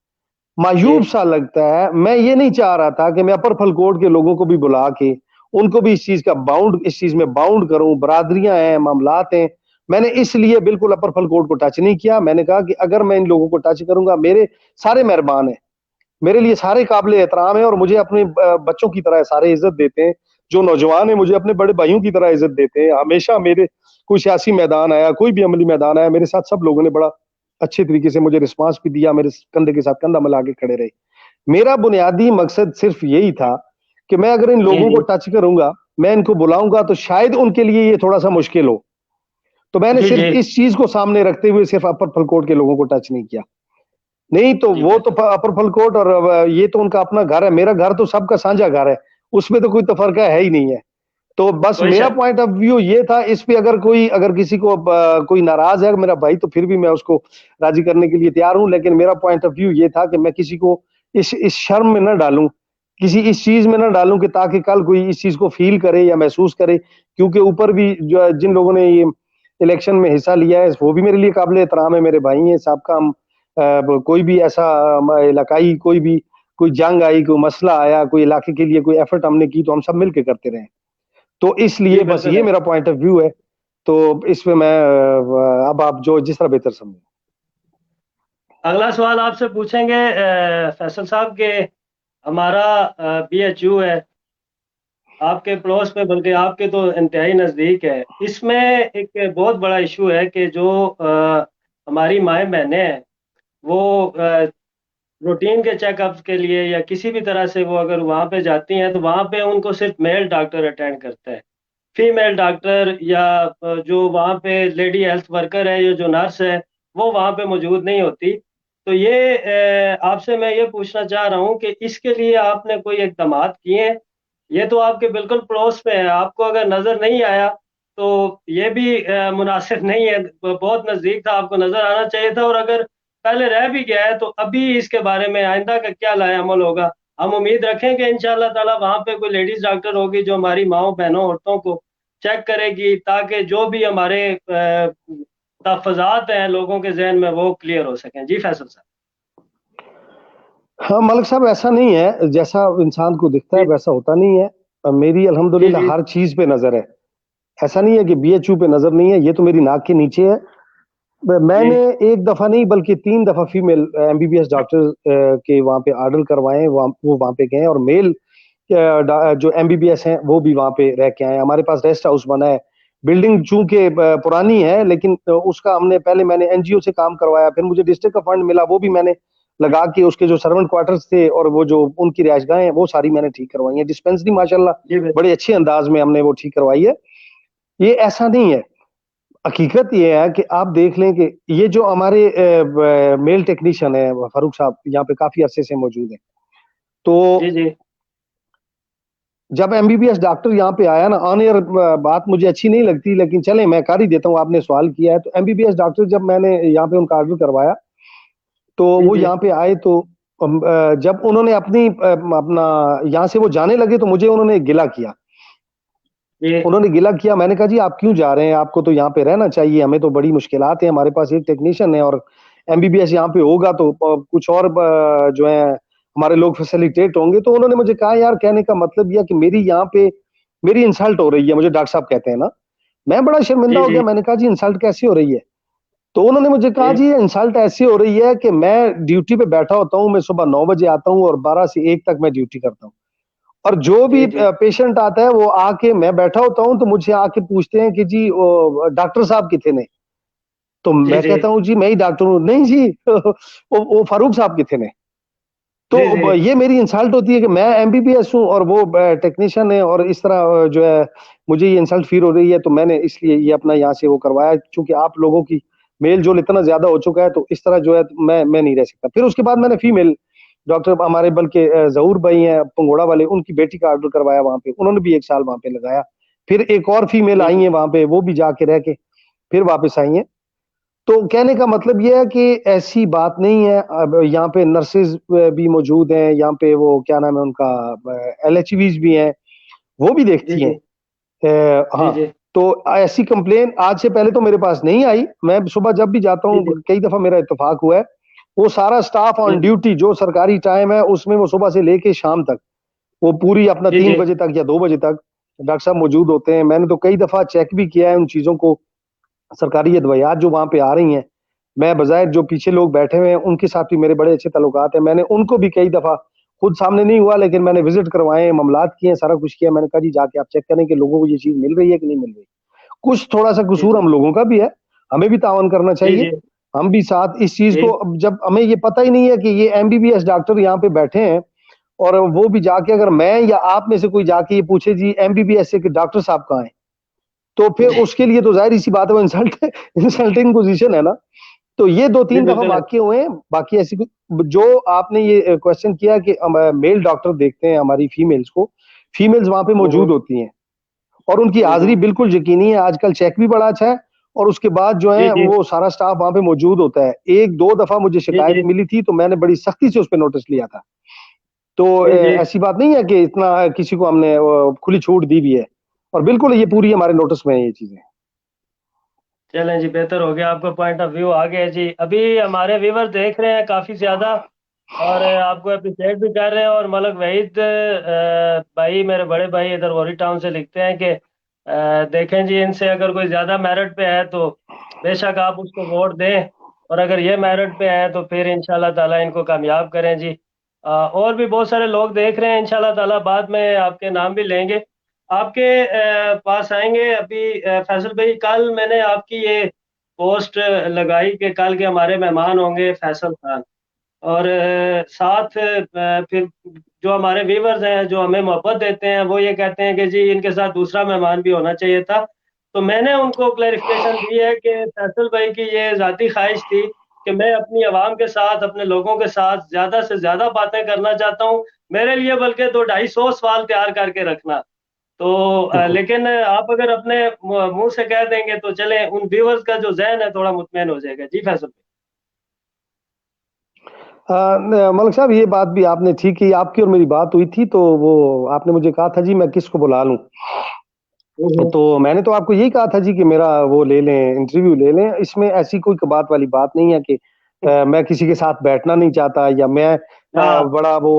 [SPEAKER 2] मायूब सा लगता है, मैं ये नहीं चाह रहा था कि मैं अपर फलकोट के लोगों को भी बुला के उनको भी इस चीज में बाउंड करूं, बरादरियां हैं, मामलात हैं, मैंने इसलिए बिल्कुल अपर फलकोट को टच नहीं किया। मैंने कहा कि अगर मैं इन लोगों को टच करूंगा, मेरे सारे मेहरबान हैं, मेरे लिए सारे काबिल एहतराम है और मुझे अपने बच्चों की तरह सारे इज्जत देते हैं, जो नौजवान है मुझे अपने बड़े भाइयों की तरह इज्जत देते हैं, हमेशा मेरे कोई सियासी मैदान आया, कोई भी अमली मैदान आया, मेरे साथ सब लोगों ने बड़ा अच्छे तरीके से मुझे रिस्पांस भी दिया, मेरे कंधे के साथ कंधा मिला के खड़े रहे। मेरा बुनियादी मकसद सिर्फ यही था कि मैं अगर इन
[SPEAKER 1] जी
[SPEAKER 2] लोगों को
[SPEAKER 1] जी
[SPEAKER 2] टच करूंगा, मैं इनको बुलाऊंगा तो शायद उनके लिए ये थोड़ा सा मुश्किल हो, तो मैंने
[SPEAKER 1] जी
[SPEAKER 2] सिर्फ
[SPEAKER 1] जी
[SPEAKER 2] इस चीज को सामने रखते हुए सिर्फ अपर फलकोट के लोगों को टच नहीं किया। नहीं तो
[SPEAKER 1] जी
[SPEAKER 2] वो तो
[SPEAKER 1] बेहतर।
[SPEAKER 2] अपर फलकोट और ये तो उनका अपना घर है, मेरा घर तो सबका साझा घर है, उसमें तो कोई तफरका है ही नहीं है। तो बस
[SPEAKER 1] कोई
[SPEAKER 2] मेरा
[SPEAKER 1] शक
[SPEAKER 2] पॉइंट ऑफ व्यू ये था, इस पे अगर किसी को कोई नाराज है मेरा भाई, तो फिर भी मैं उसको राजी करने के लिए तैयार हूं, लेकिन मेरा पॉइंट ऑफ व्यू ये था कि मैं किसी को इस शर्म में ना डालूं, किसी इस चीज में ना डालूं कि ताकि कल कोई इस चीज को फील करे या महसूस करे, क्योंकि ऊपर भी जो जिन लोगों ने ये इलेक्शन में हिस्सा लिया है वो भी मेरे लिए काबिल एहतराम है, मेरे भाई हैं सबका। हम कोई भी ऐसा इलाकाई कोई जंग आई, कोई मसला आया, कोई इलाके के लिए कोई एफर्ट हमने की तो हम सब मिलके करते रहे, तो
[SPEAKER 1] जी
[SPEAKER 2] इसलिए बस
[SPEAKER 1] बिल्कुल
[SPEAKER 2] ये
[SPEAKER 1] है।
[SPEAKER 2] मेरा पॉइंट ऑफ व्यू है। तो इसमें मैं अब आप जो जिस तरह बेहतर समझे।
[SPEAKER 1] अगला सवाल आपसे पूछेंगे फैसल साहब के, हमारा BHU है आपके पड़ोस में, बल्कि आपके तो इंतहाई नज़दीक है। इसमें एक बहुत बड़ा इशू है कि जो हमारी माएँ बहनें हैं वो रूटीन के चेकअप्स के लिए या किसी भी तरह से वो अगर वहाँ पे जाती हैं तो वहाँ पे उनको सिर्फ मेल डॉक्टर अटेंड करता है। फीमेल डॉक्टर या जो वहाँ पे लेडी हेल्थ वर्कर है या जो नर्स है वो वहाँ पे मौजूद नहीं होती। तो ये आपसे मैं ये पूछना चाह रहा हूँ कि इसके लिए आपने कोई इकदाम किए हैं? ये तो आपके बिल्कुल पड़ोस में है, आपको अगर नज़र नहीं आया तो ये भी मुनासिब नहीं है, बहुत नज़दीक था, आपको नज़र आना चाहिए था। और अगर पहले रह भी गया है तो अभी इसके बारे में आइंदा का क्या लाएअमल होगा? हम उम्मीद रखें कि इंशाअल्लाह ताला वहाँ पे कोई लेडीज डॉक्टर होगी जो हमारी माओ बहनों औरतों को चेक करेगी, ताकि जो भी हमारे तहफ़्फ़ुज़ात हैं लोगों के जहन में वो क्लियर हो सकें। जी फैसल साहब।
[SPEAKER 2] हाँ मलिक साहब, ऐसा नहीं है, जैसा इंसान को दिखता है
[SPEAKER 1] जी
[SPEAKER 2] वैसा होता नहीं है। मेरी
[SPEAKER 1] जी
[SPEAKER 2] अल्हम्दुलिल्लाह
[SPEAKER 1] जी
[SPEAKER 2] हर चीज पे नजर है, ऐसा नहीं है कि बीएचयू पे नजर नहीं है, ये तो मेरी नाक के नीचे है।
[SPEAKER 1] जी
[SPEAKER 2] मैंने एक दफा नहीं बल्कि 3 दफा फीमेल एमबीबीएस डॉक्टर के वहाँ पे ऑर्डर करवाए, वो वहाँ पे गए और मेल जो एमबीबीएस हैं वो भी वहाँ पे रह के आए। हमारे पास रेस्ट हाउस बना है, बिल्डिंग चूंकि पुरानी है, लेकिन उसका मैंने एनजीओ से काम करवाया, फिर मुझे डिस्ट्रिक्ट का फंड मिला, वो भी मैंने लगा के उसके जो सर्वेंट क्वार्टर्स थे और वो जो उनकी रिहायशगाहें हैं वो सारी मैंने ठीक करवाई है। डिस्पेंसरी माशाल्लाह
[SPEAKER 1] जी
[SPEAKER 2] बड़े अच्छे अंदाज में हमने वो ठीक करवाई है। ये ऐसा नहीं है, हकीकत ये है कि आप देख लें कि ये जो हमारे मेल टेक्नीशियन है फारूक साहब यहाँ पे काफी अरसे से मौजूद है, तो
[SPEAKER 1] जी जी
[SPEAKER 2] जब एमबीबीएस डॉक्टर यहाँ पे आया ना, ऑन एयर बात मुझे अच्छी नहीं लगती, लेकिन चले मैं कर ही देता हूँ, आपने सवाल किया है। तो एमबीबीएस डॉक्टर जब मैंने यहाँ पे उनका ऑर्डर करवाया, तो
[SPEAKER 1] जी
[SPEAKER 2] वो
[SPEAKER 1] जी
[SPEAKER 2] यहाँ पे आए, तो जब उन्होंने अपना यहाँ से वो जाने लगे, तो मुझे उन्होंने गिला किया।
[SPEAKER 1] जी
[SPEAKER 2] उन्होंने गिला किया, मैंने कहा जी आप क्यों जा रहे हैं, आपको तो यहाँ पे रहना चाहिए, हमें तो बड़ी मुश्किलात है, हमारे पास एक टेक्नीशियन है और एमबीबीएस यहाँ पे होगा तो कुछ और जो है हमारे लोग फैसिलिटेट होंगे। तो उन्होंने मुझे कहा, यार कहने का मतलब यह कि मेरी यहाँ पे मेरी इंसल्ट हो रही है, मुझे डॉक्टर साहब कहते हैं ना। मैं बड़ा शर्मिंदा
[SPEAKER 1] जी
[SPEAKER 2] हो
[SPEAKER 1] जी
[SPEAKER 2] गया, मैंने कहा जी इंसल्ट कैसे हो रही है? तो उन्होंने मुझे कहा
[SPEAKER 1] जी
[SPEAKER 2] जी इंसल्ट ऐसी हो रही है कि मैं ड्यूटी पे बैठा होता हूँ, मैं सुबह 9 बजे आता हूँ और 12 से 1 तक मैं ड्यूटी करता हूँ, और जो भी
[SPEAKER 1] जी जी
[SPEAKER 2] पेशेंट आता है वो आके, मैं बैठा होता हूँ तो मुझे आके पूछते हैं कि जी डॉक्टर साहब कितने ने? तो
[SPEAKER 1] जी
[SPEAKER 2] मैं
[SPEAKER 1] जी
[SPEAKER 2] कहता हूँ जी मैं ही डॉक्टर हूँ। नहीं जी वो फारूक साहब कितने ने?
[SPEAKER 1] जी जी
[SPEAKER 2] तो ये मेरी इंसल्ट होती है कि मैं एमबीबीएस हूँ और वो टेक्नीशियन है, और इस तरह जो है मुझे ये इंसल्ट फील हो रही है। तो मैंने इसलिए ये अपना यहाँ से वो करवाया, क्योंकि आप लोगों की मेल जोल इतना ज्यादा हो चुका है, तो इस तरह जो है मैं नहीं रह सकता। फिर उसके बाद मैंने फीमेल डॉक्टर हमारे, बल्कि जहूर भाई हैं पंगोड़ा वाले, उनकी बेटी का ऑर्डर करवाया वहां पे, उन्होंने भी 1 साल वहां पे लगाया। फिर एक और फीमेल
[SPEAKER 1] जी
[SPEAKER 2] आई
[SPEAKER 1] जी
[SPEAKER 2] है वहां पे, वो भी जाके रह के फिर वापस आई हैं। तो कहने का मतलब ये है कि ऐसी बात नहीं है। अब यहाँ पे नर्सेज भी मौजूद हैं, यहाँ पे वो क्या नाम है उनका, एलएचवीज भी हैं, वो भी
[SPEAKER 1] जी
[SPEAKER 2] देखती हैं।
[SPEAKER 1] जी जी
[SPEAKER 2] हाँ।
[SPEAKER 1] जी
[SPEAKER 2] तो ऐसी कंप्लेन आज से पहले तो मेरे पास नहीं आई। मैं सुबह जब भी जाता
[SPEAKER 1] जी
[SPEAKER 2] हूँ, कई दफा मेरा इत्तेफाक हुआ है, वो सारा स्टाफ
[SPEAKER 1] जी
[SPEAKER 2] ऑन ड्यूटी, जो सरकारी टाइम है उसमें वो सुबह से लेके शाम तक, वो पूरी अपना
[SPEAKER 1] जी
[SPEAKER 2] 3 बजे तक या 2 बजे तक डॉक्टर साहब मौजूद होते हैं। मैंने तो कई दफा चेक भी किया है उन चीजों को, सरकारी अदवियात जो वहां पे आ रही हैं। मैं बजाय जो पीछे लोग बैठे हुए हैं उनके साथ भी मेरे बड़े अच्छे ताल्लुकात हैं, मैंने उनको भी कई दफा, खुद सामने नहीं हुआ लेकिन मैंने विजिट करवाए, मामलात किए, सारा कुछ किया। मैंने कहा जी जाके आप चेक करें कि लोगों को ये चीज मिल रही है कि नहीं मिल रही। कुछ थोड़ा सा
[SPEAKER 1] जी
[SPEAKER 2] कसूर हम लोगों का भी है, हमें भी तावन करना
[SPEAKER 1] जी
[SPEAKER 2] चाहिए।
[SPEAKER 1] जी
[SPEAKER 2] हम भी साथ इस चीज को,
[SPEAKER 1] जी
[SPEAKER 2] अब जब हमें ये पता ही नहीं है कि ये एमबीबीएस डॉक्टर यहाँ पे बैठे हैं, और वो भी जाके, अगर मैं या आप में से कोई जाके ये पूछे जी एमबीबीएस से कि डॉक्टर साहब कहाँ हैं, तो फिर उसके लिए तो जाहिर सी बात है वो इंसल्टिंग पोजीशन है ना। तो ये दो
[SPEAKER 1] जी
[SPEAKER 2] तीन दफा
[SPEAKER 1] बिल्कुल है
[SPEAKER 2] वाक्य हुए हैं, बाकी ऐसी कुछ जो आपने ये क्वेश्चन किया कि मेल डॉक्टर देखते हैं हमारी फीमेल्स को, फीमेल्स वहां पे मौजूद होती हैं और उनकी हाजिरी बिल्कुल यकीनी है। आजकल चेक भी बड़ा अच्छा है, और उसके बाद जो
[SPEAKER 1] जी
[SPEAKER 2] है
[SPEAKER 1] जी
[SPEAKER 2] वो सारा स्टाफ वहां पे मौजूद होता है। एक दो दफा मुझे
[SPEAKER 1] जी
[SPEAKER 2] शिकायत
[SPEAKER 1] जी
[SPEAKER 2] मिली थी, तो मैंने बड़ी सख्ती से उस पर नोटिस लिया था। तो
[SPEAKER 1] जी जी
[SPEAKER 2] ऐसी बात नहीं है कि इतना किसी को हमने खुली छूट दी भी है, और बिल्कुल ये पूरी हमारे नोटिस में है ये चीजें।
[SPEAKER 1] चलें जी, बेहतर हो गया, आपका पॉइंट ऑफ व्यू आ गया जी। अभी हमारे व्यूवर देख रहे हैं काफ़ी ज़्यादा, और आपको अप्रिशिएट भी कर रहे हैं। और मलक वहीद भाई, मेरे बड़े भाई इधर वॉरी टाउन से लिखते हैं कि देखें जी, इनसे अगर कोई ज़्यादा मेरिट पे है तो बेशक आप उसको वोट दें, और अगर ये मेरिट पे है तो फिर इंशाल्लाह ताला इनको कामयाब करें जी। और भी बहुत सारे लोग देख रहे हैं, इंशाल्लाह ताला बाद में आपके नाम भी लेंगे, आपके पास आएंगे। अभी फैसल भाई, कल मैंने आपकी ये पोस्ट लगाई कि कल के हमारे मेहमान होंगे फैसल खान, और साथ फिर जो हमारे व्यूवर्स हैं जो हमें मोहब्बत देते हैं, वो ये कहते हैं कि जी इनके साथ दूसरा मेहमान भी होना चाहिए था। तो मैंने उनको क्लैरिफिकेशन दी है कि फैसल भाई की ये ज़ाती ख्वाहिश थी कि मैं अपनी आवाम के साथ, अपने लोगों के साथ ज़्यादा से ज़्यादा बातें करना चाहता हूँ। मेरे लिए बल्कि 200-250 सवाल तैयार करके रखना। तो लेकिन आप अगर अपने मुंह से कह देंगे तो चले, उन व्यूवर्स का जो जहन है थोड़ा मुतमईन हो जाएगा जी। फैसल
[SPEAKER 2] मलिक साहब, ये बात भी आपने ठीक की, आपकी और मेरी बात हुई थी, तो वो आपने मुझे कहा था जी मैं किसको बुला लूं।
[SPEAKER 1] भाई।
[SPEAKER 2] तो मैंने तो आपको यही कहा था जी कि मेरा वो ले लें, इंटरव्यू ले लें। इसमें ऐसी कोई बात वाली बात नहीं है कि मैं किसी के साथ बैठना नहीं चाहता, या मैं
[SPEAKER 1] हाँ
[SPEAKER 2] बड़ा वो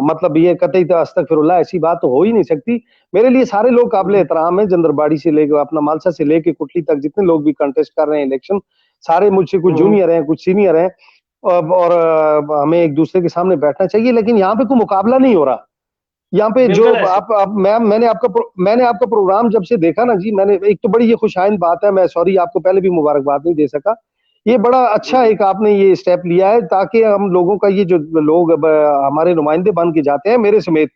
[SPEAKER 2] मतलब ये कतई तो अस्तगफिरुल्लाह, ऐसी बात तो हो ही नहीं सकती। मेरे लिए सारे लोग काबिल एहतराम है, जंदरबाड़ी से लेकर अपना मालसा से लेके कुटली तक, जितने लोग भी कंटेस्ट कर रहे हैं इलेक्शन, सारे मुझसे कुछ जूनियर हैं कुछ सीनियर हैं। और हमें एक दूसरे के सामने बैठना चाहिए, लेकिन यहाँ पे कोई मुकाबला नहीं हो रहा। यहाँ पे जो
[SPEAKER 1] बिल्कुल ऐसे।
[SPEAKER 2] आप मैंने आपका प्रोग्राम जब से देखा ना जी, मैंने एक तो बड़ी ये खुशाइंद बात है, मैं सॉरी आपको पहले भी मुबारकबाद नहीं दे सका। ये बड़ा
[SPEAKER 1] जी
[SPEAKER 2] अच्छा
[SPEAKER 1] जी
[SPEAKER 2] एक आपने ये स्टेप लिया है, ताकि हम लोगों का ये जो लोग अब हमारे नुमाइंदे बन के जाते हैं मेरे समेत,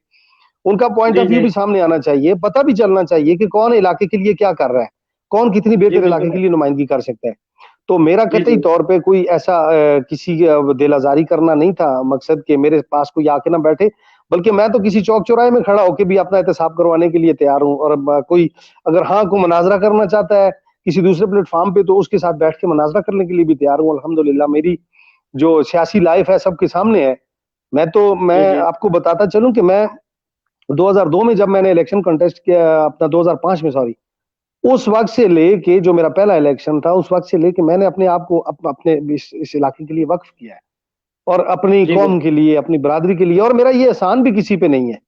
[SPEAKER 2] उनका पॉइंट
[SPEAKER 1] जी
[SPEAKER 2] ऑफ व्यू
[SPEAKER 1] जी
[SPEAKER 2] भी सामने आना चाहिए, पता भी चलना चाहिए कि कौन इलाके के लिए क्या कर रहा है, कौन कितनी
[SPEAKER 1] जी
[SPEAKER 2] बेहतर इलाके
[SPEAKER 1] बिल्कुल
[SPEAKER 2] के
[SPEAKER 1] है।
[SPEAKER 2] लिए नुमाइंदगी कर सकता है। तो मेरा
[SPEAKER 1] जी
[SPEAKER 2] कतई
[SPEAKER 1] जी
[SPEAKER 2] तौर पे कोई ऐसा किसी दिल आजारी करना नहीं था मकसद, कि मेरे पास कोई आके ना बैठे। बल्कि मैं तो किसी चौक चौराहे में खड़ा होकर भी अपना एहतसाब करवाने के लिए तैयार हूँ। और कोई अगर हाँ को मुनाजरा करना चाहता है किसी दूसरे प्लेटफॉर्म पे, तो उसके साथ बैठ के मुनाजरा करने के लिए भी तैयार हूँ। अल्हम्दुलिल्लाह मेरी जो सियासी लाइफ है सबके सामने है। मैं
[SPEAKER 1] जी जी
[SPEAKER 2] आपको बताता चलूं कि मैं 2002 में जब मैंने इलेक्शन कंटेस्ट किया, अपना 2005 में सॉरी, उस वक्त से लेके जो मेरा पहला इलेक्शन था, उस वक्त से लेके मैंने अपने आप को अपने इस इलाके के लिए वक्फ किया है, और अपनी
[SPEAKER 1] जी
[SPEAKER 2] कौम के
[SPEAKER 1] बिल्कुल।
[SPEAKER 2] लिए, अपनी बरादरी के लिए। और मेरा ये एहसान भी किसी पे नहीं है।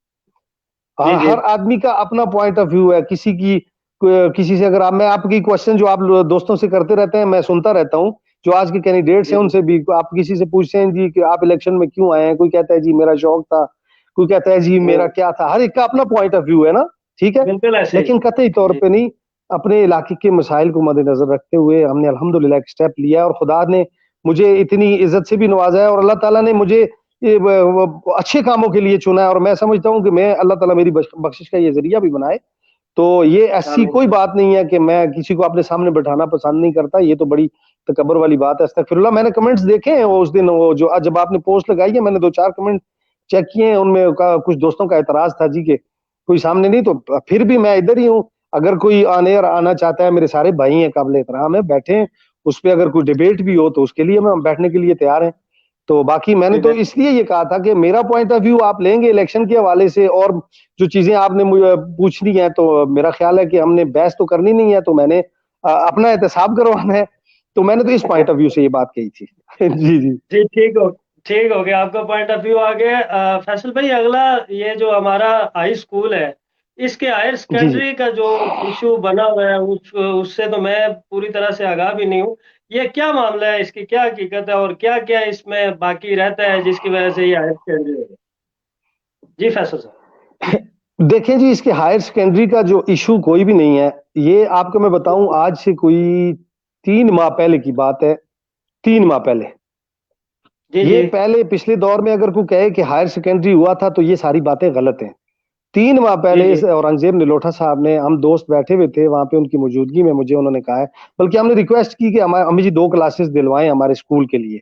[SPEAKER 1] जी जी
[SPEAKER 2] हर आदमी का अपना पॉइंट ऑफ व्यू है। किसी से अगर मैं आपकी क्वेश्चन जो आप दोस्तों से करते रहते हैं, मैं सुनता रहता हूँ, जो आज के कैंडिडेट्स
[SPEAKER 1] जी
[SPEAKER 2] हैं
[SPEAKER 1] जी
[SPEAKER 2] उनसे भी आप किसी से पूछते हैं जी कि आप इलेक्शन में क्यों आए हैं, कोई कहता है जी मेरा शौक था, कोई कहता है जी मेरा
[SPEAKER 1] हम्म,
[SPEAKER 2] क्या था। हर एक का अपना पॉइंट ऑफ व्यू है ना, ठीक है।
[SPEAKER 1] बिल्कुल ऐसे ही।
[SPEAKER 2] लेकिन कतई तौर
[SPEAKER 1] जी
[SPEAKER 2] पे नहीं, अपने इलाके के मसाइल को मद्देनजर रखते हुए हमने अल्हम्दुलिल्लाह एक स्टेप लिया, और खुदा ने मुझे इतनी इज्जत से भी नवाजा है, और अल्लाह ताला ने मुझे अच्छे कामों के लिए चुना है। और मैं समझता हूँ कि मैं अल्लाह ताला मेरी बख्शिश का ये जरिया भी बनाए। तो ये ऐसी
[SPEAKER 1] आमीन।
[SPEAKER 2] कोई बात नहीं है कि मैं किसी को अपने सामने बैठाना पसंद नहीं करता, ये तो बड़ी तकब्बुर वाली बात है। अस्तगफिरुल्लाह। मैंने कमेंट्स देखे हैं वो उस दिन, वो जो जब आपने पोस्ट लगाई है, मैंने दो चार कमेंट चेक किए हैं, उनमें कुछ दोस्तों का एतराज था जी के कोई सामने नहीं, तो फिर भी मैं इधर ही हूँ। अगर कोई आने और आना चाहता है, मेरे सारे भाई हैं, काबिल एहतराम है, बैठे उस पर। अगर कोई डिबेट भी हो तो उसके लिए मैं बैठने के लिए तैयार है। तो बाकी मैंने
[SPEAKER 1] जी
[SPEAKER 2] तो
[SPEAKER 1] बिल्कुल।
[SPEAKER 2] इसलिए ये कहा था कि मेरा पॉइंट ऑफ व्यू आप लेंगे इलेक्शन के हवाले से, और जो चीजें आपने मुझे पूछनी है, तो मेरा ख्याल है कि हमने बहस तो करनी नहीं है, तो मैंने अपना एहतसाब करवाना है। तो मैंने तो इस पॉइंट ऑफ व्यू से ये बात कही थी। जी जी
[SPEAKER 1] जी ठीक हो गया, आपका पॉइंट ऑफ व्यू आ गया। फैसल भाई, अगला ये जो हमारा हाई स्कूल है, इसके हायर
[SPEAKER 2] जी जी।
[SPEAKER 1] सेकेंडरी का जो इशू बना हुआ है, उससे तो मैं पूरी तरह से आगाह भी नहीं हूँ। ये क्या मामला है, इसकी क्या हकीकत है, और क्या क्या इसमें बाकी रहता है जिसकी वजह से ये हायर सेकेंडरी हो गया? जी फैसल साहब।
[SPEAKER 2] देखें जी, इसके हायर सेकेंडरी का जो इशू कोई भी नहीं है। ये आपको मैं बताऊं, आज से कोई 3 माह पहले की बात है। 3 माह पहले,
[SPEAKER 1] जी
[SPEAKER 2] ये
[SPEAKER 1] जी
[SPEAKER 2] पहले पिछले दौर में अगर कोई कहे कि हायर सेकेंडरी हुआ था, तो ये सारी बातें गलत हैं। 3 माह
[SPEAKER 1] जी
[SPEAKER 2] पहले
[SPEAKER 1] जी
[SPEAKER 2] इस औरंगजेब निलोठा साहब ने, हम दोस्त बैठे हुए थे वहां पे, उनकी मौजूदगी में मुझे उन्होंने कहा है, बल्कि हमने रिक्वेस्ट की कि हमारे हमें जी 2 क्लासेस दिलवाएं हमारे स्कूल के लिए।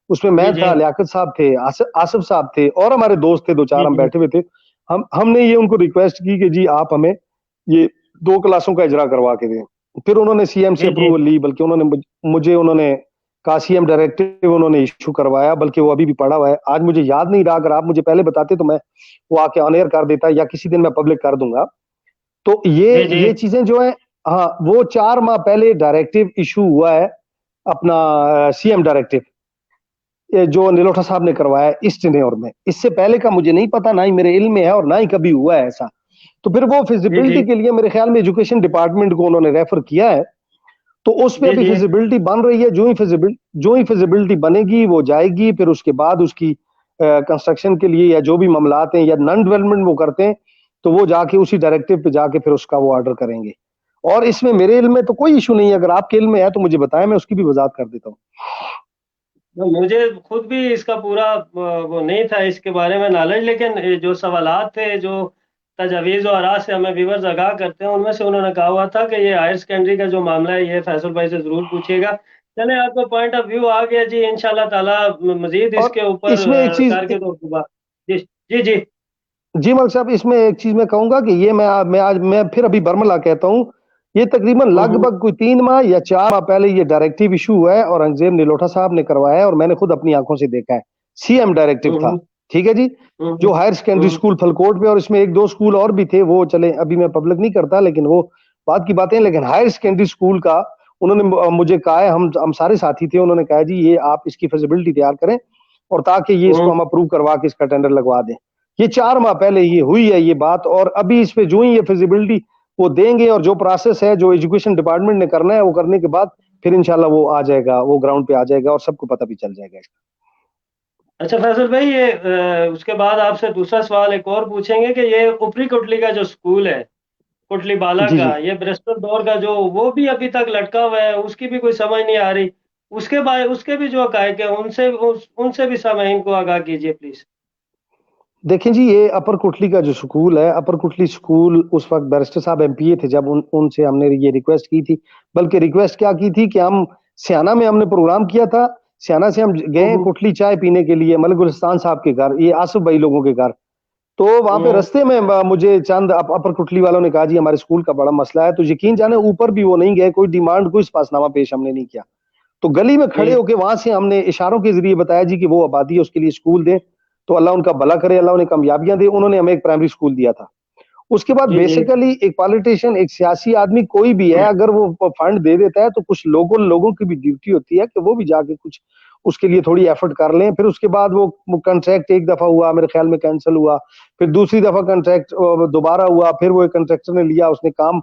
[SPEAKER 2] उसमें
[SPEAKER 1] जी
[SPEAKER 2] मैं
[SPEAKER 1] जी
[SPEAKER 2] था, लियाकत साहब थे, आसिफ साहब थे, और हमारे दोस्त थे दो
[SPEAKER 1] जी
[SPEAKER 2] चार, हम
[SPEAKER 1] जी
[SPEAKER 2] बैठे हुए थे। हमने ये उनको रिक्वेस्ट की कि जी आप हमें ये 2 क्लासों का इजरा करवा के दें। फिर उन्होंने सीएम से
[SPEAKER 1] जी जी
[SPEAKER 2] अप्रूवल ली, बल्कि उन्होंने मुझे उन्होंने कहा, सीएम डायरेक्टिव उन्होंने इशू करवाया, बल्कि वो अभी भी पड़ा हुआ है। आज मुझे याद नहीं रहा, अगर आप मुझे पहले बताते तो मैं वो आके ऑन एयर कर देता, या किसी दिन मैं पब्लिक कर दूंगा। तो
[SPEAKER 1] जी जी
[SPEAKER 2] ये चीजें जो है, हाँ, वो 4 माह पहले डायरेक्टिव इशू हुआ है, अपना सीएम डायरेक्टिव, ये जो निलोठा साहब ने करवाया इस टेन्योर में। इससे पहले का मुझे नहीं पता, ना ही मेरे इल्म में है, और ना ही कभी हुआ है ऐसा। तो फिर वो
[SPEAKER 1] जी जी
[SPEAKER 2] फिजिबिलिटी के लिए मेरे ख्याल में एजुकेशन डिपार्टमेंट को उन्होंने रेफर किया है। तो उस पे
[SPEAKER 1] जी
[SPEAKER 2] अभी
[SPEAKER 1] जी
[SPEAKER 2] फिजिबिलिटी बन रही है। जो ही फिजिबिलिटी बनेगी वो जाएगी, फिर उसके बाद उसकी कंस्ट्रक्शन के लिए या जो भी मामलात हैं या नॉन डेवलपमेंट वो करते हैं, तो वो जाके उसी डायरेक्टिव पे जाके फिर उसका वो ऑर्डर करेंगे। और इसमें मेरे इल्म में तो कोई इशू नहीं है। अगर आपके इल्म में है तो मुझे बताएं, मैं उसकी भी वजाहत कर देता हूँ।
[SPEAKER 1] तो मुझे खुद भी इसका पूरा वो नहीं था इसके बारे में नॉलेज, लेकिन ये जो सवालात थे, जो तजावीज़ और आराह से हमें व्यूवर्स आगाह करते हैं, उनमें से उन्होंने कहा हुआ था कि ये हायर सेकेंडरी का जो मामला है, ये फैसल भाई से ज़रूर पूछिएगा। चले, आपका पॉइंट ऑफ व्यू आ गया जी, इंशाल्लाह ताला मजीद
[SPEAKER 2] और
[SPEAKER 1] इसके ऊपर
[SPEAKER 2] इसमें एक चीज,
[SPEAKER 1] करके तो जी जी जी
[SPEAKER 2] जी मलिक साहब, इसमें एक चीज मैं कहूंगा कि ये मैं फिर अभी बर्मला कहता हूँ। ये तकरीबन
[SPEAKER 1] हम्म,
[SPEAKER 2] लगभग कोई 3 माह या 4 माह पहले ये डायरेक्टिव इशू हुआ है, और अंगजेब निलोठा साहब ने करवाया है, और मैंने खुद अपनी आंखों से देखा है। सीएम डायरेक्टिव था,
[SPEAKER 1] हम्म,
[SPEAKER 2] ठीक है जी।
[SPEAKER 1] हम्म,
[SPEAKER 2] जो हायर सेकेंडरी
[SPEAKER 1] हम्म,
[SPEAKER 2] स्कूल फलकोट में, और इसमें एक दो स्कूल और भी थे, वो चले अभी मैं पब्लिक नहीं करता, लेकिन वो बात की बातें। लेकिन हायर सेकेंडरी स्कूल का उन्होंने मुझे कहा है, हम सारे साथी थे, उन्होंने कहा जी ये आप इसकी फिजिबिलिटी तैयार करें, और ताकि ये इसको
[SPEAKER 1] हम्म,
[SPEAKER 2] हम अप्रूव करवा के इसका टेंडर लगवा दें। ये 4 माह पहले ये हुई है ये बात, और अभी इस पे जो ही ये फिजिबिलिटी वो देंगे, और जो प्रोसेस है जो एजुकेशन डिपार्टमेंट ने करना है वो करने के बाद फिर इंशाल्लाह वो आ जाएगा, वो ग्राउंड पे आ जाएगा, और सबको पता भी चल जाएगा।
[SPEAKER 1] अच्छा फैसल भाई, ये उसके बाद आपसे दूसरा सवाल एक और पूछेंगे कि ये ऊपरी कोटली का जो स्कूल है, कोटली बाला
[SPEAKER 2] जी जी।
[SPEAKER 1] का, ये ब्रिस्टल दौर का जो, वो भी अभी तक लटका हुआ है, उसकी भी कोई समझ नहीं आ रही। उसके बाद उसके भी जो हकायक है, उनसे भी सामाइन को आगाह कीजिए प्लीज।
[SPEAKER 2] देखें जी, ये अपर कुटली का जो स्कूल है, अपर कुटली स्कूल, उस वक्त बैरिस्टर साहब एमपीए थे जब उनसे हमने ये रिक्वेस्ट की थी। बल्कि रिक्वेस्ट क्या की थी कि हम सियाना में हमने प्रोग्राम किया था। सियाना से हम गए
[SPEAKER 1] हम्म,
[SPEAKER 2] कुटली चाय पीने के लिए, मलिक गुलिस्तान साहब के घर, ये आसिफ भाई लोगों के घर। तो वहां पे रास्ते में मुझे चंद अपर कुटली वालों ने कहा जी हमारे स्कूल का बड़ा मसला है, तो यकीन जाने ऊपर भी वो नहीं गए, कोई डिमांड कोई पासनामा पेश हमने नहीं किया। तो गली में खड़े
[SPEAKER 1] जी
[SPEAKER 2] होके वहां से हमने इशारों के जरिए बताया जी कि वो आबादी है उसके लिए स्कूल दें, तो अल्लाह उनका भला करे, अल्लाह उन्हें कामयाबियां दे। उन्होंने हमें एक प्राइमरी स्कूल दिया था। उसके बाद
[SPEAKER 1] जी जी
[SPEAKER 2] बेसिकली एक पॉलिटिशियन, एक सियासी आदमी कोई भी है, अगर वो फंड दे देता है तो कुछ लोगों की भी ड्यूटी होती है कि वो भी जाके कुछ उसके लिए थोड़ी एफर्ट कर लें। फिर उसके बाद वो कॉन्ट्रैक्ट एक दफा हुआ, मेरे ख्याल में कैंसिल हुआ, फिर दूसरी दफा कॉन्ट्रैक्ट दोबारा हुआ, फिर वो एक कॉन्ट्रैक्टर ने लिया, उसने काम